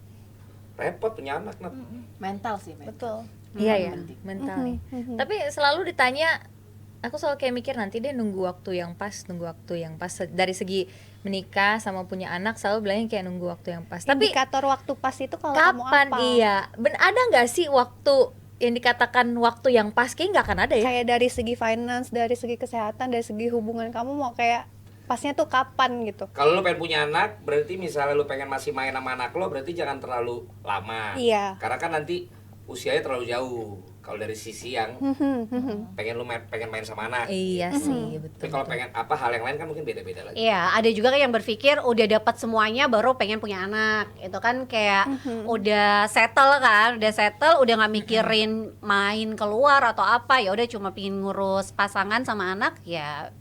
repot punya anak. Nat. Mental sih, Betul. Iya ya, mental nih. Tapi selalu ditanya, aku selalu kayak mikir nanti dia nunggu waktu yang pas. Dari segi menikah sama punya anak selalu bilangnya kayak nunggu waktu yang pas. Tapi Indikator waktu pas itu kalau kamu kapan apa? iya? Ada nggak sih waktu yang dikatakan waktu yang pas? Kayaknya nggak akan ada ya. Kayak dari segi finance, dari segi kesehatan, dari segi hubungan kamu mau kayak pasnya tuh kapan gitu. Kalau lu pengen punya anak, berarti misalnya lu pengen masih main sama anak lo, berarti jangan terlalu lama. Iya. Karena kan nanti usianya terlalu jauh. Kalau dari sisi yang pengen main sama anak. Iya sih, Tapi betul. kalau pengen hal yang lain kan mungkin beda-beda lagi. Iya, ada juga yang berpikir udah dapat semuanya baru pengen punya anak. Itu kan kayak udah settle kan, udah nggak mikirin main keluar atau apa, ya udah cuma pingin ngurus pasangan sama anak, ya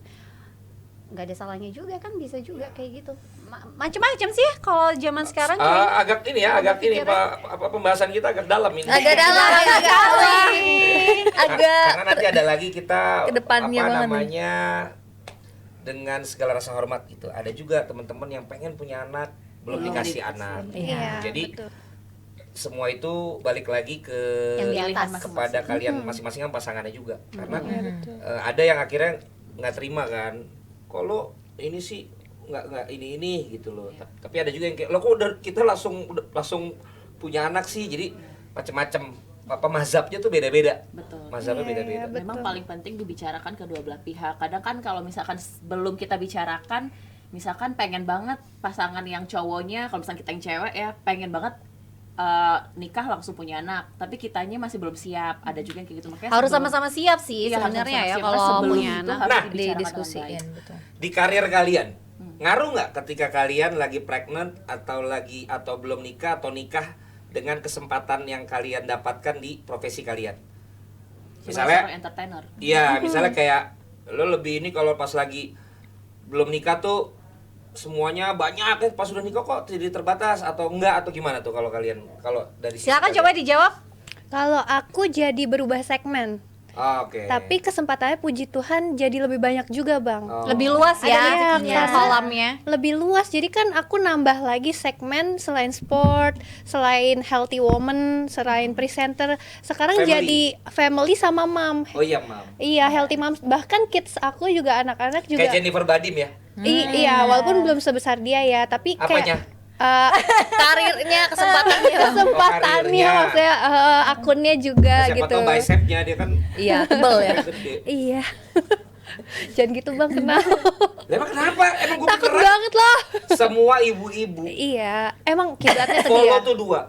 nggak ada salahnya juga kan, bisa juga kayak gitu. Macem-macem sih ya kalau zaman sekarang kayaknya. Agak ini ya, agak ini apa pembahasan kita agak dalam ini. Agak dalam, agak dalam. Agak Karena nanti ada lagi kita kedepannya apa banget nih. namanya dengan segala rasa hormat gitu. Ada juga teman-teman yang pengen punya anak belum dikasih anak. Iya, Jadi semua itu balik lagi ke Yang di atas. kepada kalian masing-masing kan pasangannya juga. Karena ada yang akhirnya nggak terima kan. Kalau ini sih nggak ini gitu loh. Tapi ada juga yang kayak lo kok udah kita langsung punya anak sih. Jadi macam-macam mazhabnya tuh beda-beda. Betul. Mazhabnya beda-beda. Memang paling penting dibicarakan kedua belah pihak. Kadang kan kalau misalkan belum kita bicarakan, misalkan pengen banget pasangan yang cowoknya, kalau misalkan kita yang cewek ya, pengen banget nikah langsung punya anak, tapi kitanya masih belum siap. Ada juga yang kayak gitu. Makanya Harus sebelum- sama-sama siap sih Iya, harus sebenarnya sama-sama ya siap. kalau Karena sebelum punya itu anak. harus Nah, dibicarakan dengan didiskusiin baik. betul. Di karir kalian ngaruh nggak ketika kalian lagi pregnant atau belum nikah atau nikah dengan kesempatan yang kalian dapatkan di profesi kalian. Sebagai Misalnya, seorang entertainer. iya, misalnya kayak lo lebih ini kalau pas lagi belum nikah tuh semuanya banyak, pas udah nikah kok jadi terbatas atau enggak, atau gimana tuh kalau kalian, kalau dari sisi Silakan kalian? coba dijawab. Kalau aku jadi berubah segmen. Oke. Tapi kesempatannya puji Tuhan jadi lebih banyak juga, Bang. Oh. Lebih luas Ada ya rezekinya. kolamnya. Lebih luas, jadi kan aku nambah lagi segmen selain sport, selain healthy woman, selain presenter. Sekarang Family. jadi family sama mom. Oh iya, Mam. Iya, healthy moms. Bahkan kids aku juga, anak-anak juga. Kayak Jennifer Badim ya. Iya, walaupun belum sebesar dia ya, tapi Apanya? kayak Karirnya, kesempatannya. kesempatannya, karirnya. maksudnya akunnya juga Siapa gitu. tahu bicepnya dia kan Iya, tebel ya. gede. Iya. Jangan gitu, Bang, kenapa? Lah, emang kenapa? Emang gue Takut beneran banget loh. semua ibu-ibu Iya, emang kiblatnya ke follow dia. tuh 2.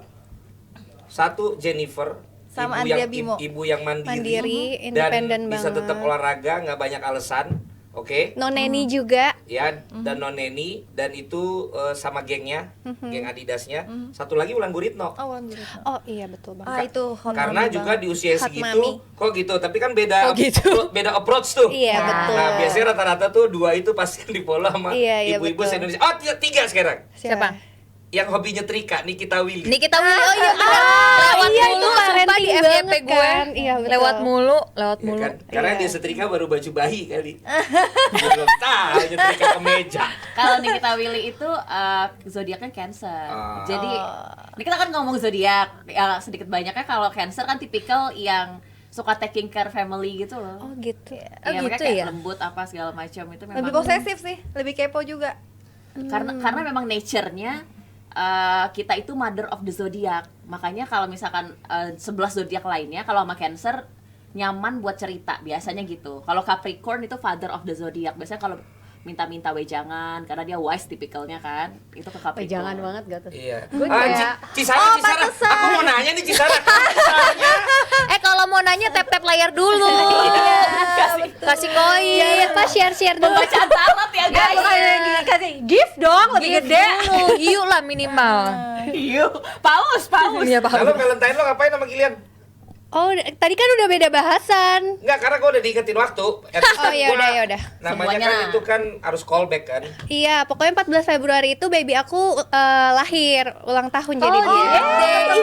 Satu Jennifer, Sama ibu yang Andrea Bimo. ibu yang mandiri, Mandiri, dan independen bisa banget. tetap olahraga, nggak banyak alasan. Oke. No nanny juga. Ya, dan non neni, dan itu sama gengnya, geng Adidasnya. Satu lagi Wulan Guritno. Oh, Wulan Guritno. Oh iya, betul, Bang. Ah, itu hot Karena mami juga banget. di usia Hot segitu, mami. kok gitu, tapi kan beda approach tuh. Iya, betul. Nah, biasanya rata-rata tuh 2 itu pasti di follow sama Iya, iya, ibu-ibu betul. se-Indonesia. Oh, 3 sekarang. Siapa? Yang hobi nyetrika, Nikita Willy. Nikita Willy, oh iya, lewat iya, mulu, itu sumpah di parenting FYP banget gue. kan. Iya, betul. Lewat mulu. Ya kan? Karena Iya. dia setrika baru baju bayi kali. Dia belum tahu nyetrika kemeja. Kalau Nikita Willy itu zodiaknya Cancer. Oh. Jadi ini kita kan ngomong zodiak, ya sedikit banyaknya kalau Cancer kan tipikal yang suka taking care family gitu loh. Oh gitu. Oh, Iya, mereka gitu kayak ya? lembut apa segala macam itu memang Lebih posesif sih, lebih kepo juga. karena memang nature-nya kita itu mother of the zodiac. Makanya kalau misalkan 11 zodiak lainnya kalau sama Cancer nyaman buat cerita biasanya gitu. Kalau Capricorn itu father of the zodiac. Biasanya kalau minta-minta wejangan karena dia wise tipikalnya kan. Itu ke Capricorn. Jangan banget gak tuh. Iya. Gue kayak- Cisara. Aku mau nanya nih Cisara. Kalau mau nanya tap-tap layar dulu. Kasih koin. Jangan lupa share-share dulu. Bacaan tarot ya guys. Kasih gift dong, lebih Gift gede. dulu, yuk lah minimal. Iya. Paus. Iya, Lalu Valentine lo ngapain sama Kilian? Oh, tadi kan udah beda bahasan. Enggak, karena gue udah diingetin waktu. Oh, ya udah, ya udah. Namanya Semuanya. kan itu kan harus callback kan. Iya, pokoknya 14 Februari itu baby aku lahir, ulang tahun jadi dia.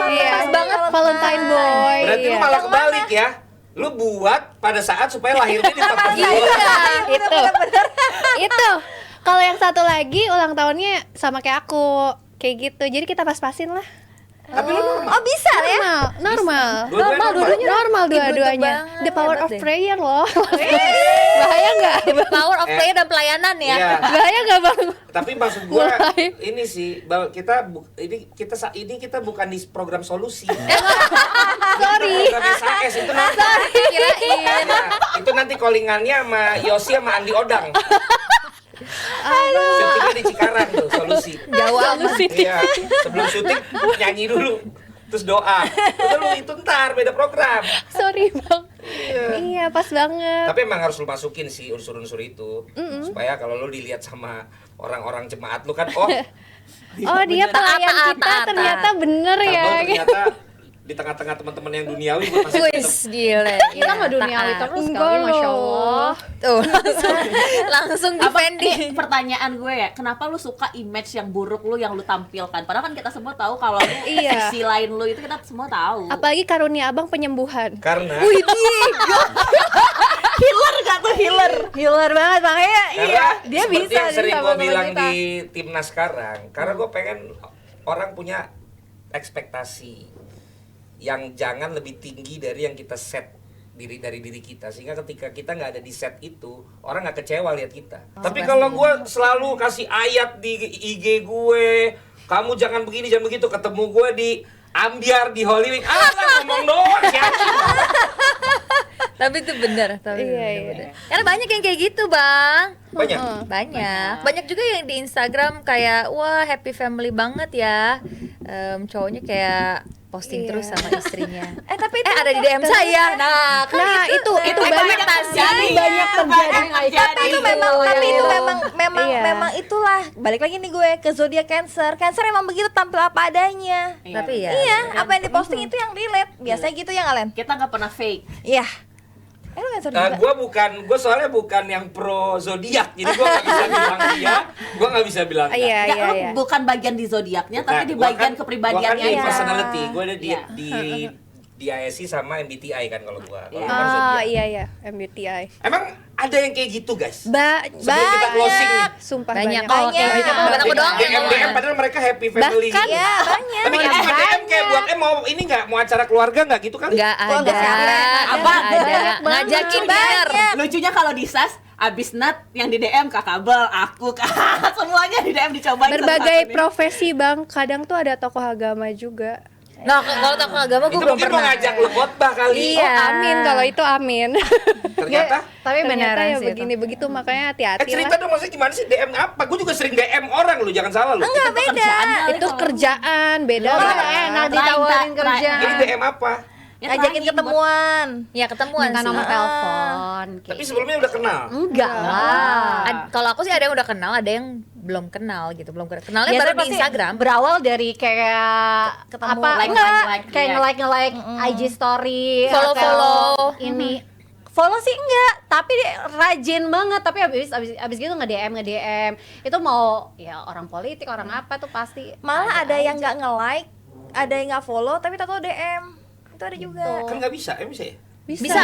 iya. Pas banget Valentine boy. Berarti lu Iya. malah kebalik ya. Lu buat pada saat supaya lahirnya di 14 Iya, Februari. itu. Kalau yang satu lagi ulang tahunnya sama kayak aku, kayak gitu. Jadi kita pas-pasin lah. Tapi lu normal. Oh, bisa ya? Normal. Dua-duanya normal. Normal dua-duanya. banget, The power hebat of deh. prayer loh. Bahaya nggak? Power of player dan pelayanan ya. Iya. Bahaya nggak, Bang? Tapi maksud gua Mulai. ini sih bahwa kita bukan di program solusi. Sorry. Program SAS itu nanti. Kirain. Iya, itu nanti callingannya sama Yosi sama Andi Odang. Syutingnya di Cikarang tuh solusi. Jauh amat. Iya, sebelum syuting nyanyi dulu, terus doa. Udah lu itu ntar beda program. Sorry, Bang. Iya, pas banget. Tapi emang harus lu masukin sih unsur-unsur itu supaya kalau lu dilihat sama orang-orang jemaat lu kan Oh, dia pelayan Taat, kita taat, ternyata bener kalau ya. ternyata di tengah-tengah teman-teman yang duniawi gua masih tetap Wis, gila. Kita nggak duniawi terus Enggak kali, loh. Masya Allah. Tuh, langsung Apa defending. nih pertanyaan gue ya, kenapa lu suka image yang buruk lu yang lu tampilkan? Padahal kan kita semua tahu kalau lu Iya. sisi lain lu itu kita semua tahu. Apalagi karunia Abang penyembuhan. karena Healer gak tuh healer? Healer banget, makanya karena iya. Dia seperti bisa yang nih sering sama gue teman bilang kita. di timnas sekarang, karena gue pengen orang punya ekspektasi yang jangan lebih tinggi dari yang kita set dari diri kita, sehingga ketika kita nggak ada di set itu orang nggak kecewa lihat kita. Tapi kalau gue selalu kasih ayat di IG gue, kamu jangan begini jangan begitu, ketemu gue di Ambiar di Holy Week, ngomong doang siapa? Tapi itu bener, Iya, bener. Karena banyak yang kayak gitu, Bang. Banyak. Banyak juga yang di Instagram kayak wah happy family banget ya. Cowoknya kayak posting terus sama istrinya. Tapi itu ada di DM saya. Nah, kan Nah, itu banyak terjadi. banyak terjadi. tapi itu memang Iya. memang itulah, balik lagi nih gue ke zodiak Cancer emang begitu, tampil apa adanya. Tapi ya. Iya, apa yang diposting itu yang relate biasanya gitu ya Alen. Kita nggak pernah fake. Iya. Lu Cancer juga. Gue soalnya bukan yang pro zodiak, jadi gue nggak bisa bilang iya, gue nggak bisa bilang enggak. Iya, Nggak, iya, lu iya. bukan bagian di zodiaknya, tapi di Gua bagian kan kepribadiannya di aja. personality, gue ada Iya. di ISC sama MBTI kan kalau gue. Kalau Iya. bukan zodiak. Iya, MBTI. Emang ada yang kayak gitu guys? Sebelum kita Banyak. closing nih. Sumpah Banyak banyak. kok kayak gitu. Bukan aku doang yang DM ngomong. padahal mereka happy family. Bahkan- gitu. Iya, banyak. Tapi kan cuma DM kayak buat mau ini nggak mau acara keluarga nggak gitu kali? Enggak Kok ada. nggak sampai? Apa ada? Banyak Ngajakin dinner. Lucunya kalau di SAS, abis Nat yang di DM Kak Kabel, aku Kak, semuanya di DM dicobain. Berbagai satu-satu nih. profesi, Bang. Kadang tuh ada tokoh agama juga. Nah, kalau tokoh agama gue Itu belum mungkin mau pernah. ngajak lu khotbah kali. Iya. Oh, amin kalau itu amin. Ternyata Tapi Ternyata beneran ya sih itu. begini begitu, makanya hati-hati cerita lah. dong maksudnya gimana sih DM apa? Gue juga sering DM orang lu, jangan salah lu. Enggak beda. Itu kerjaan, beda. Mana enak ditawarin kerjaan. Jadi DM apa? Ya, Ngajakin terakhir ketemuan. Ya ketemuan Minta sih. nomor telepon. Tapi sebelumnya udah kenal. Enggak lah. Kalau aku sih ada yang udah kenal, ada yang belum kenal gitu, belum kenal. Kenalnya Biasanya baru di pasti Instagram. berawal dari kayak Ketemu, apa like, enggak like, kayak nge-like IG story Follow-follow. atau ini follow sih enggak, tapi dia rajin banget. Tapi abis gitu nge-DM itu mau ya orang politik, orang apa tuh pasti Malah ada yang nggak nge-like, ada yang nggak follow tapi tahu DM. Itu ada juga. Kan nggak bisa, bisa ya? Bisa.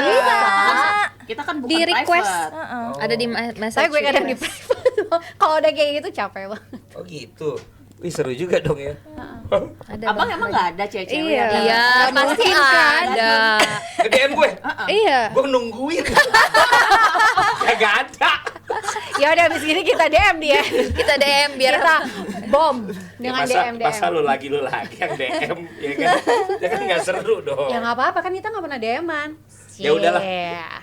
Kita kan bukan Di request. private. Ada di message. Tapi gue kadang di private. Kalau udah kayak gitu capek banget. Oh gitu. Wih seru juga dong ya. Ada Abang Bang. emang nggak ada cewek-cewek Iya. yang- Iya, pasti ada. Ke DM gue. Iya. Gue nungguin. Kagak ada. Ya udah abis ini kita DM dia. Kita DM biar Kita bom dengan Ya, DM. masa lu lagi yang DM ya kan? Ya kan nggak seru dong. Ya nggak apa-apa kan kita nggak pernah DM-an. Ya udahlah. Yeah.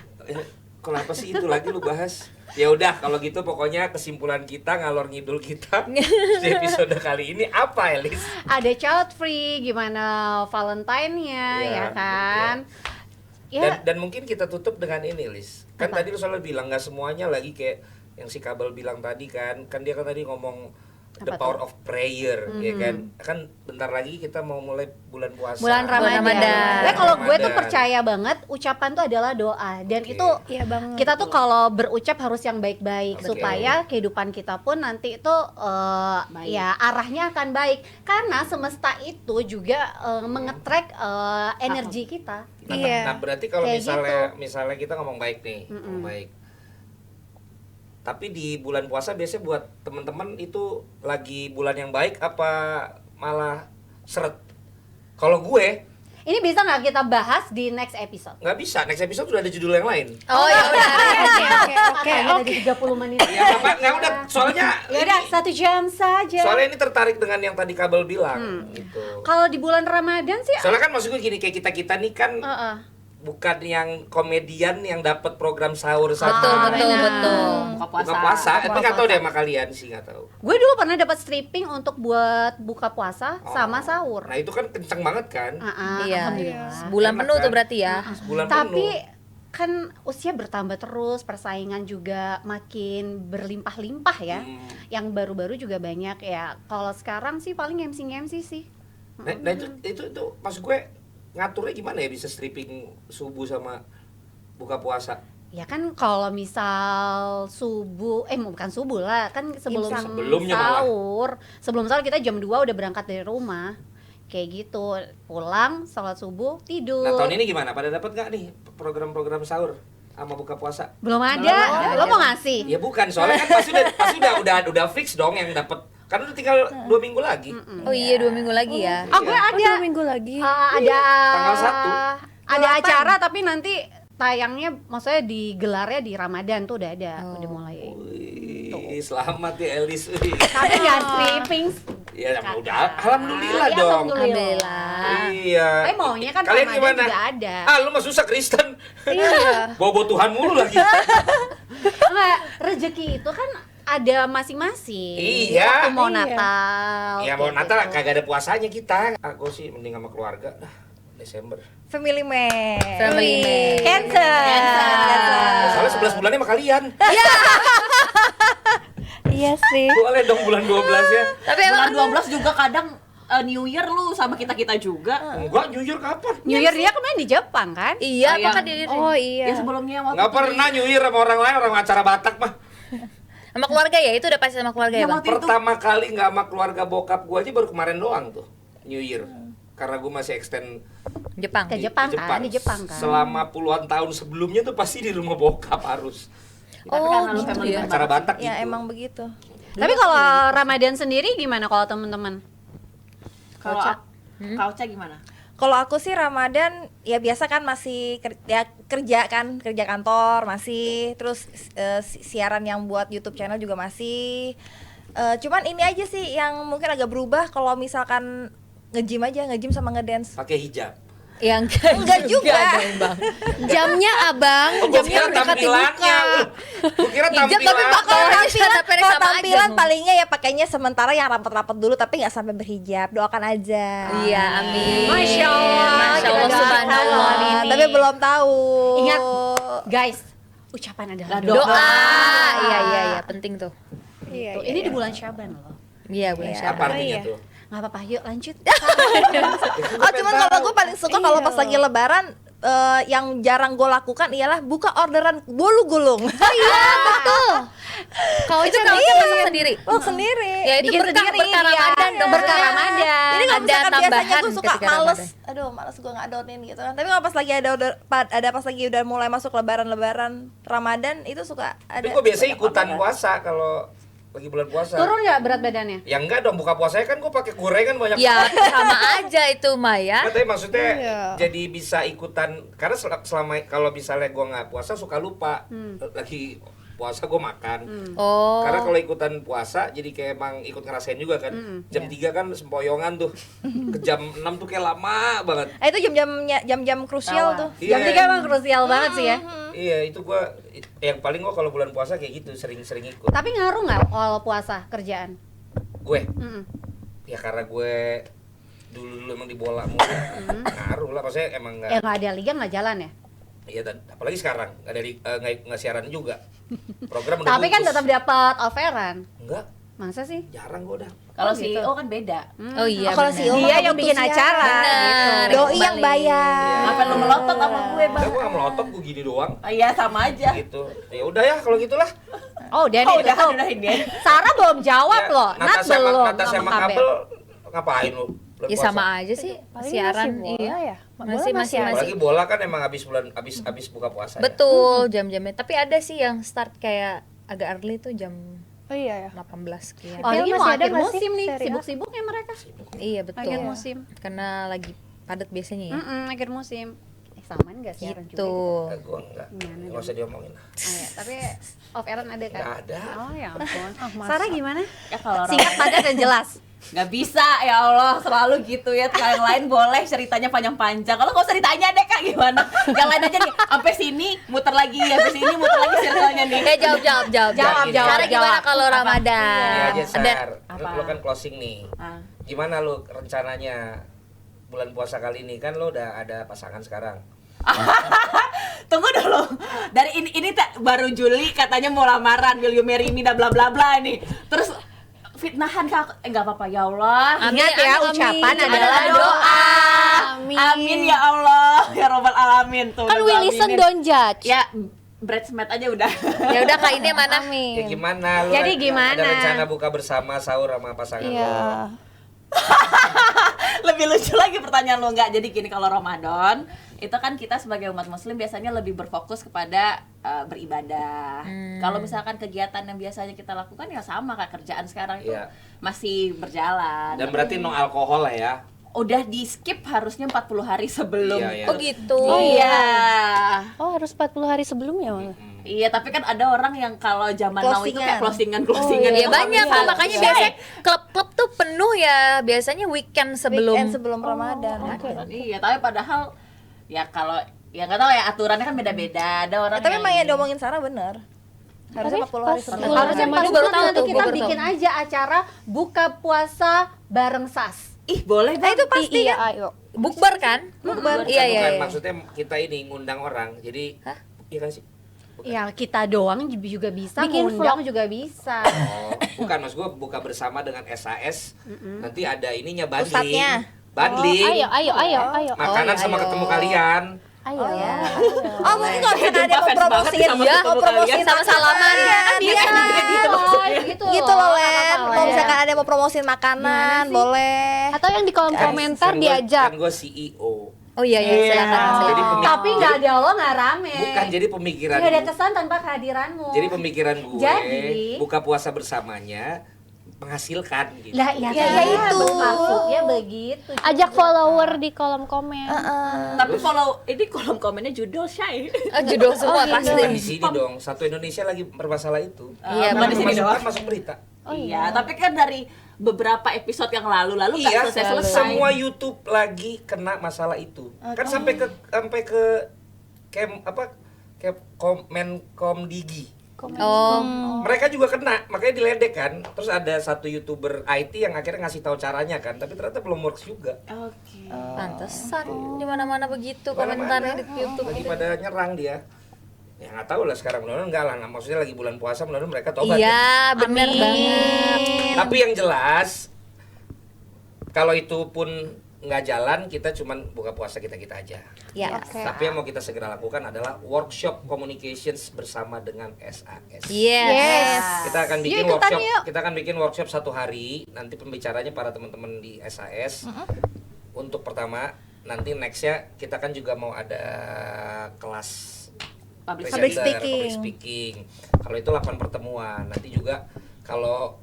Kenapa sih itu lagi lu bahas? Ya udah kalau gitu pokoknya kesimpulan kita ngalor ngidul kita di episode kali ini apa Elis? Ada child free, gimana Valentine-nya Iya, ya kan? Dan mungkin kita tutup dengan ini Lis. Kan tadi lu soalnya bilang nggak semuanya lagi kayak yang si Kabel bilang tadi kan dia kan tadi ngomong the Apa power of prayer ya kan bentar lagi kita mau mulai bulan puasa. Bulan Ramadan. Ramadan. Nah, kalau gue tuh Ramadan. percaya banget ucapan tuh adalah doa dan Oke. itu Iya banget. kita tuh kalau berucap harus yang baik-baik Oke. supaya kehidupan kita pun nanti itu Baik. ya arahnya akan baik karena semesta itu juga mengetrack energi kita. Nah, Iya. nah, berarti kalau Kayak misalnya kita ngomong baik nih, ngomong baik. Tapi di bulan puasa biasanya buat teman-teman itu lagi bulan yang baik apa malah seret? Kalau gue Ini bisa nggak kita bahas di next episode? nggak bisa, next episode sudah ada judul yang lain. Oh ya udah. Katanya tadi 30 menit. Ya nggak udah, soalnya Ya udah 1 jam saja. soalnya ini tertarik dengan yang tadi Kabel bilang gitu. Kalau di bulan Ramadan sih Soalnya kan maksud gue gini kayak kita nih kan bukan yang komedian yang dapat program sahur sama Betul. Buka puasa. buka puasa. Tapi nggak tahu deh sama kalian sih nggak tahu. gue dulu pernah dapat stripping untuk buat buka puasa sama sahur. Nah itu kan kenceng banget kan. Iya. Alhamdulillah. Bulan Enak penuh kan? tuh berarti ya. Bulan Tapi penuh. kan usia bertambah terus, persaingan juga makin berlimpah-limpah ya. Yang baru-baru juga banyak ya. Kalau sekarang sih paling MC sih. Nah itu maksud gue ngaturnya gimana ya bisa stripping subuh sama buka puasa? Ya kan kalau misal subuh, bukan subuh lah, kan sebelum Sebelumnya malah. sebelum sahur kita jam 2 udah berangkat dari rumah. Kayak gitu, pulang, sholat subuh, tidur. Nah tahun ini gimana? Pada dapat nggak nih program-program sahur sama buka puasa? Belum ada. Lo mau ngasih? Ya bukan, soalnya kan pasti udah fix dong yang dapat. Kan udah tinggal 2 minggu lagi. Oh iya 2 minggu lagi ya. Oh, gue ada. 2 minggu lagi. Ada Tanggal 1. Ada acara tapi nanti tayangnya maksudnya digelarnya di Ramadan tuh udah ada, udah mulai. Wih, selamat ya Elis. Tapi nggak stripping. Ya udah, alhamdulillah Ya, dong. alhamdulillah. Wih, Iya. Maunya kan Kalian Ramadan gimana? juga ada. Lu mah susah Kristen. Iya. Bawa Tuhan mulu lagi. Enggak, rezeki itu kan ada masing-masing. Iya. Waktu mau Iya. Natal. Ya mau kayak Natal gitu. kagak ada puasanya kita. Aku sih mending sama keluarga. Desember. Family man. Family man. Cancer. Soalnya 11 bulannya sama kalian. Iya sih. Boleh dong bulan 12 ya. Tapi emang Bulan 12 juga kadang New Year lu sama kita juga. Enggak, New Year kapan? New Year dia kemarin di Jepang kan? iya, Oh, apa iya. dia Oh Ya iya. sebelumnya waktu Enggak pernah New Year sama orang lain, orang acara Batak mah. sama keluarga ya? Itu udah pasti sama keluarga ya, Ya, Bang? waktu itu. Pertama kali nggak sama keluarga bokap gua aja baru kemarin doang tuh New Year. Karena gua masih extend Jepang. Ke Jepang kan, di Jepang kan. Selama puluhan tahun sebelumnya tuh pasti di rumah bokap harus. Tapi Oh, karena lu gitu family ya. man Acara banget. Batak Ya gitu. emang begitu. Tapi kalau Ramadan sendiri gimana kalau teman-teman? Kalau Kauca gimana? Kalau aku sih Ramadan ya biasa kan masih kerja kantor masih, terus siaran yang buat YouTube channel juga masih. Cuman ini aja sih yang mungkin agak berubah kalau misalkan nge-gym sama ngedance. Pakai hijab. Yang Enggak juga. dong, Bang. Jamnya abang, Oh, gua jamnya kira mendekati tampilannya. buka. Gua kira Hijab tapi tampilannya. pakai Kalau celana tampilan, pendek kalau sama aja. tampilan palingnya ya pakainya sementara yang rapat-rapat dulu tapi nggak sampai berhijab. Doakan aja. Iya, amin. Masya Allah, Masya kita Allah, doakan subhanallah. malam ini. Tapi belum tahu. Ingat, guys, ucapan adalah Doa. doa. Iya, penting tuh. Iya, Tuh, iya, ini di iya. bulan Syaban loh. Iya, bulan Iya. Syaban. Apa artinya iya. tuh? Nggak apa-apa, yuk lanjut. Oh cuman kalau gue paling suka kalau Iya. pas lagi lebaran yang jarang gue lakukan ialah buka orderan bolu gulung. Kau Itu Ica kalau bikin. masak sendiri. Lo sendiri. Ya itu Bikin berkah sendiri, berkah iya. Ramadan dong. Berkah maksudnya. Ramadan. Jadi kalau Ada misalkan biasanya tambahan gue suka ketika males, Ramadan. aduh males gue ngadonin gitu kan. Tapi kalau pas lagi ada pas lagi udah mulai masuk lebaran Ramadan itu suka ada. Tapi gua biasa banyak ikutan orderan. puasa kalau lagi bulan puasa. Turun nggak berat badannya? Ya enggak dong, buka puasanya kan gua pakai gorengan banyak. Ya, sama aja itu Maya. Nah, tapi maksudnya Iya. jadi bisa ikutan karena selama kalau misalnya gua nggak puasa suka lupa lagi puasa gua makan. Oh. Karena kalau ikutan puasa jadi kayak emang ikut ngerasain juga kan. Jam 3 kan sempoyongan tuh. Ke jam 6 tuh kayak lama banget. Itu jam-jam krusial tuh. Jam Iya. 3 emang krusial banget sih ya. Iya, itu gua yang paling gua kalau bulan puasa kayak gitu sering-sering ikut. Tapi ngaruh nggak kalau puasa kerjaan? Gue Mm-mm. ya karena gue dulu emang di bola mulu. Ngaruh lah, maksudnya emang Ya enggak. nggak ada liga nggak jalan ya. Iya, dan apalagi sekarang nggak dari nggak siaran juga. Program udah Tapi kan bungkus. tetap dapat offeran. enggak, Masa sih? jarang gue udah. Kalau Oh, gitu. CEO kan beda. Oh iya. kalau benar. CEO mah Dia yang kebutuh bikin siaran. acara. Benar. Doi yang bayar. Ngapain lu melotot sama gue, Bang? Udah gue nggak melotot, gue gini doang. Iya, sama aja. Gitu. Ya udah ya kalau gitulah. Oh, udah Oh, nih. udah tutup. ini. Sarah belum jawab Ya, loh. Nat belum. Nata sama Kabel. kabel ngapain lu? bulan Ya puasa? sama aja sih Paling siaran masih bola iya. ya? Bola Masih masih ada. Apalagi bola kan emang habis buka puasa. Ya. Betul, jam-jamnya. Tapi ada sih yang start kayak agak early tuh jam Oh iya ya. 18 sekian. Oh, ini Masih mau ada akhir nggak sih musim nih. serial? Sibuk-sibuknya mereka. Iya, betul. Akhir musim. Karena lagi padat biasanya ya. Akhir musim. Samaan gak siaran juga? Gitu. Nah, gue enggak. Gimana Nggak usah diomongin. Oh, ya. Tapi off airan ada kan? Nggak ada. Oh ya ampun. masa. Sarah gimana? Ya kalau Singkat padat dan jelas. nggak bisa, ya Allah, selalu gitu ya. Kalau yang lain boleh ceritanya panjang-panjang. Kalau nggak usah ditanya deh Kak gimana. Yang lain aja nih, sampai sini muter lagi, sampai sini muter lagi circle-nya nih. Jawab. Jawab. Sekarang gimana kalau Ini Ramadan? aja, Ada Sar. Apa? Lu kan closing nih. Ah. Gimana lu rencananya bulan puasa kali ini? Kan lu udah ada pasangan sekarang. Tunggu dulu. Dari ini baru Juli katanya mau lamaran, will you marry me, bla bla bla nih. Terus fitnahan Kak, enggak apa-apa ya Allah. Ingat ya, Amin. ucapan Amin. adalah doa. Amin. Amin ya Allah, ya Robbal alamin tuh. Kan udah we gua listen aminin. don't judge. Ya, bridesmaid aja udah. Ya udah Kak, ini mana? Ya gimana lu? Jadi gimana? Ada rencana buka bersama sahur sama pasangan Iya. lu? Lebih lucu lagi pertanyaan lo nggak. Jadi gini, kalau Ramadan itu kan kita sebagai umat muslim biasanya lebih berfokus kepada beribadah. Kalau misalkan kegiatan yang biasanya kita lakukan ya sama kayak kerjaan sekarang itu Iya. masih berjalan. Dan berarti no alkohol lah ya. Udah di skip harusnya 40 hari sebelum. Iya, iya. Oh gitu. Oh iya. Oh harus 40 hari sebelumnya malah. Iya, tapi kan ada orang yang kalau zaman now itu kayak Closingan. closingan Iya banyak Bisa. makanya Iya. biasanya klub-klub tuh penuh ya biasanya weekend Weekend sebelum. sebelum Ramadan. Iya, tapi padahal ya kalau ya nggak tahu ya aturannya kan beda-beda. Ada orang Tapi emang yang diomongin Sarah bener. Harusnya 40 hari sebelum. Harusnya Lu pas baru baru tahu nanti tuh, kita gua baru bikin aja acara buka puasa bareng SAS. ih boleh Nah itu pasti Iya, kan. ayo. Bukber kan? Bukan, Iya iya. iya. maksudnya kita ini ngundang orang. Jadi Hah? iya kan sih? Ya kita doang juga bisa, Bikin ngundang vlog. juga bisa. Oh, bukan mas gue buka bersama dengan SAS. Nanti ada ininya bundling. Ustadznya. Bundling. Ayo. Makanan Oh, iya, sama ayo. ketemu kalian. Ayo. Oh mungkin kalau misalkan ada yang mau Fans banget promosiin, sama ya, ketemu mau promosiin kalian. sama salaman. Iya kan bisa. gitu maksudnya. Gitu loh Len. Kalau misalkan ada yang mau promosiin makanan, boleh. Atau yang di kolom komentar diajak. Kan gue CEO. Oh iya iya silakan. Jadi silakan. Tapi nggak ada lo nggak rame. Bukan jadi pemikiran. Nggak ada kesan tanpa kehadiranmu. Jadi pemikiran gue Jadi- buka puasa bersamanya menghasilkan gitu. Lah ya, Ya, itu. maksudnya begitu. Ajak follower di kolom komen. Tapi follow ini kolom komennya judul Shay. Oh, judul semua Bukan pasti. di sini dong. Satu Indonesia lagi bermasalah itu. Iya, bukan di sini masuk, doang. masuk berita. Iya, tapi kan dari beberapa episode yang lalu nggak Iya, selesai. semua YouTube lagi kena masalah itu. Kan sampai ke kem apa? Komdigi. Oh. Mereka juga kena, makanya diledek kan. Terus ada satu YouTuber IT yang akhirnya ngasih tahu caranya kan, tapi ternyata belum works juga. Oke. Pantesan di mana-mana begitu Mana-mana. komentarnya di YouTube. Lagi pada nyerang dia. Ya nggak tahu lah sekarang, mudah-mudahan enggak lah. Nah, maksudnya lagi bulan puasa, mudah-mudahan mereka tobat. Ya. Iya, benar banget. Tapi yang jelas kalau itu pun nggak jalan, kita cuman buka puasa kita aja. Ya. Tapi yang mau kita segera lakukan adalah workshop communications bersama dengan SAS. Yes. Kita akan bikin Yuk, ikutan workshop. yuk. Kita akan bikin workshop 1 hari. Nanti pembicaranya para teman-teman di SAS. Untuk pertama, nanti nextnya kita kan juga mau ada kelas Public presenter, speaking. public speaking. Kalau itu 8 pertemuan. Nanti juga kalau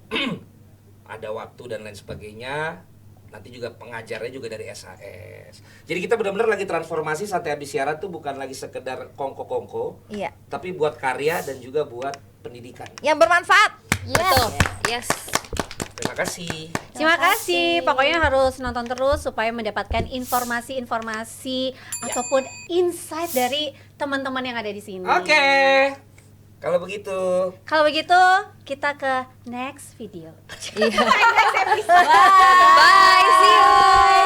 ada waktu dan lain sebagainya, nanti juga pengajarnya juga dari SAS. Jadi kita benar-benar lagi transformasi Santai Habis Siaran tuh bukan lagi sekedar kongko-kongko, Iya. tapi buat karya dan juga buat pendidikan. Yang bermanfaat. Betul. Yes. Terima kasih. Terima kasih. Pokoknya harus nonton terus supaya mendapatkan informasi-informasi ataupun insight dari teman-teman yang ada di sini. Oke. Kalau begitu, Kalau begitu, kita ke next video. Bye. See you.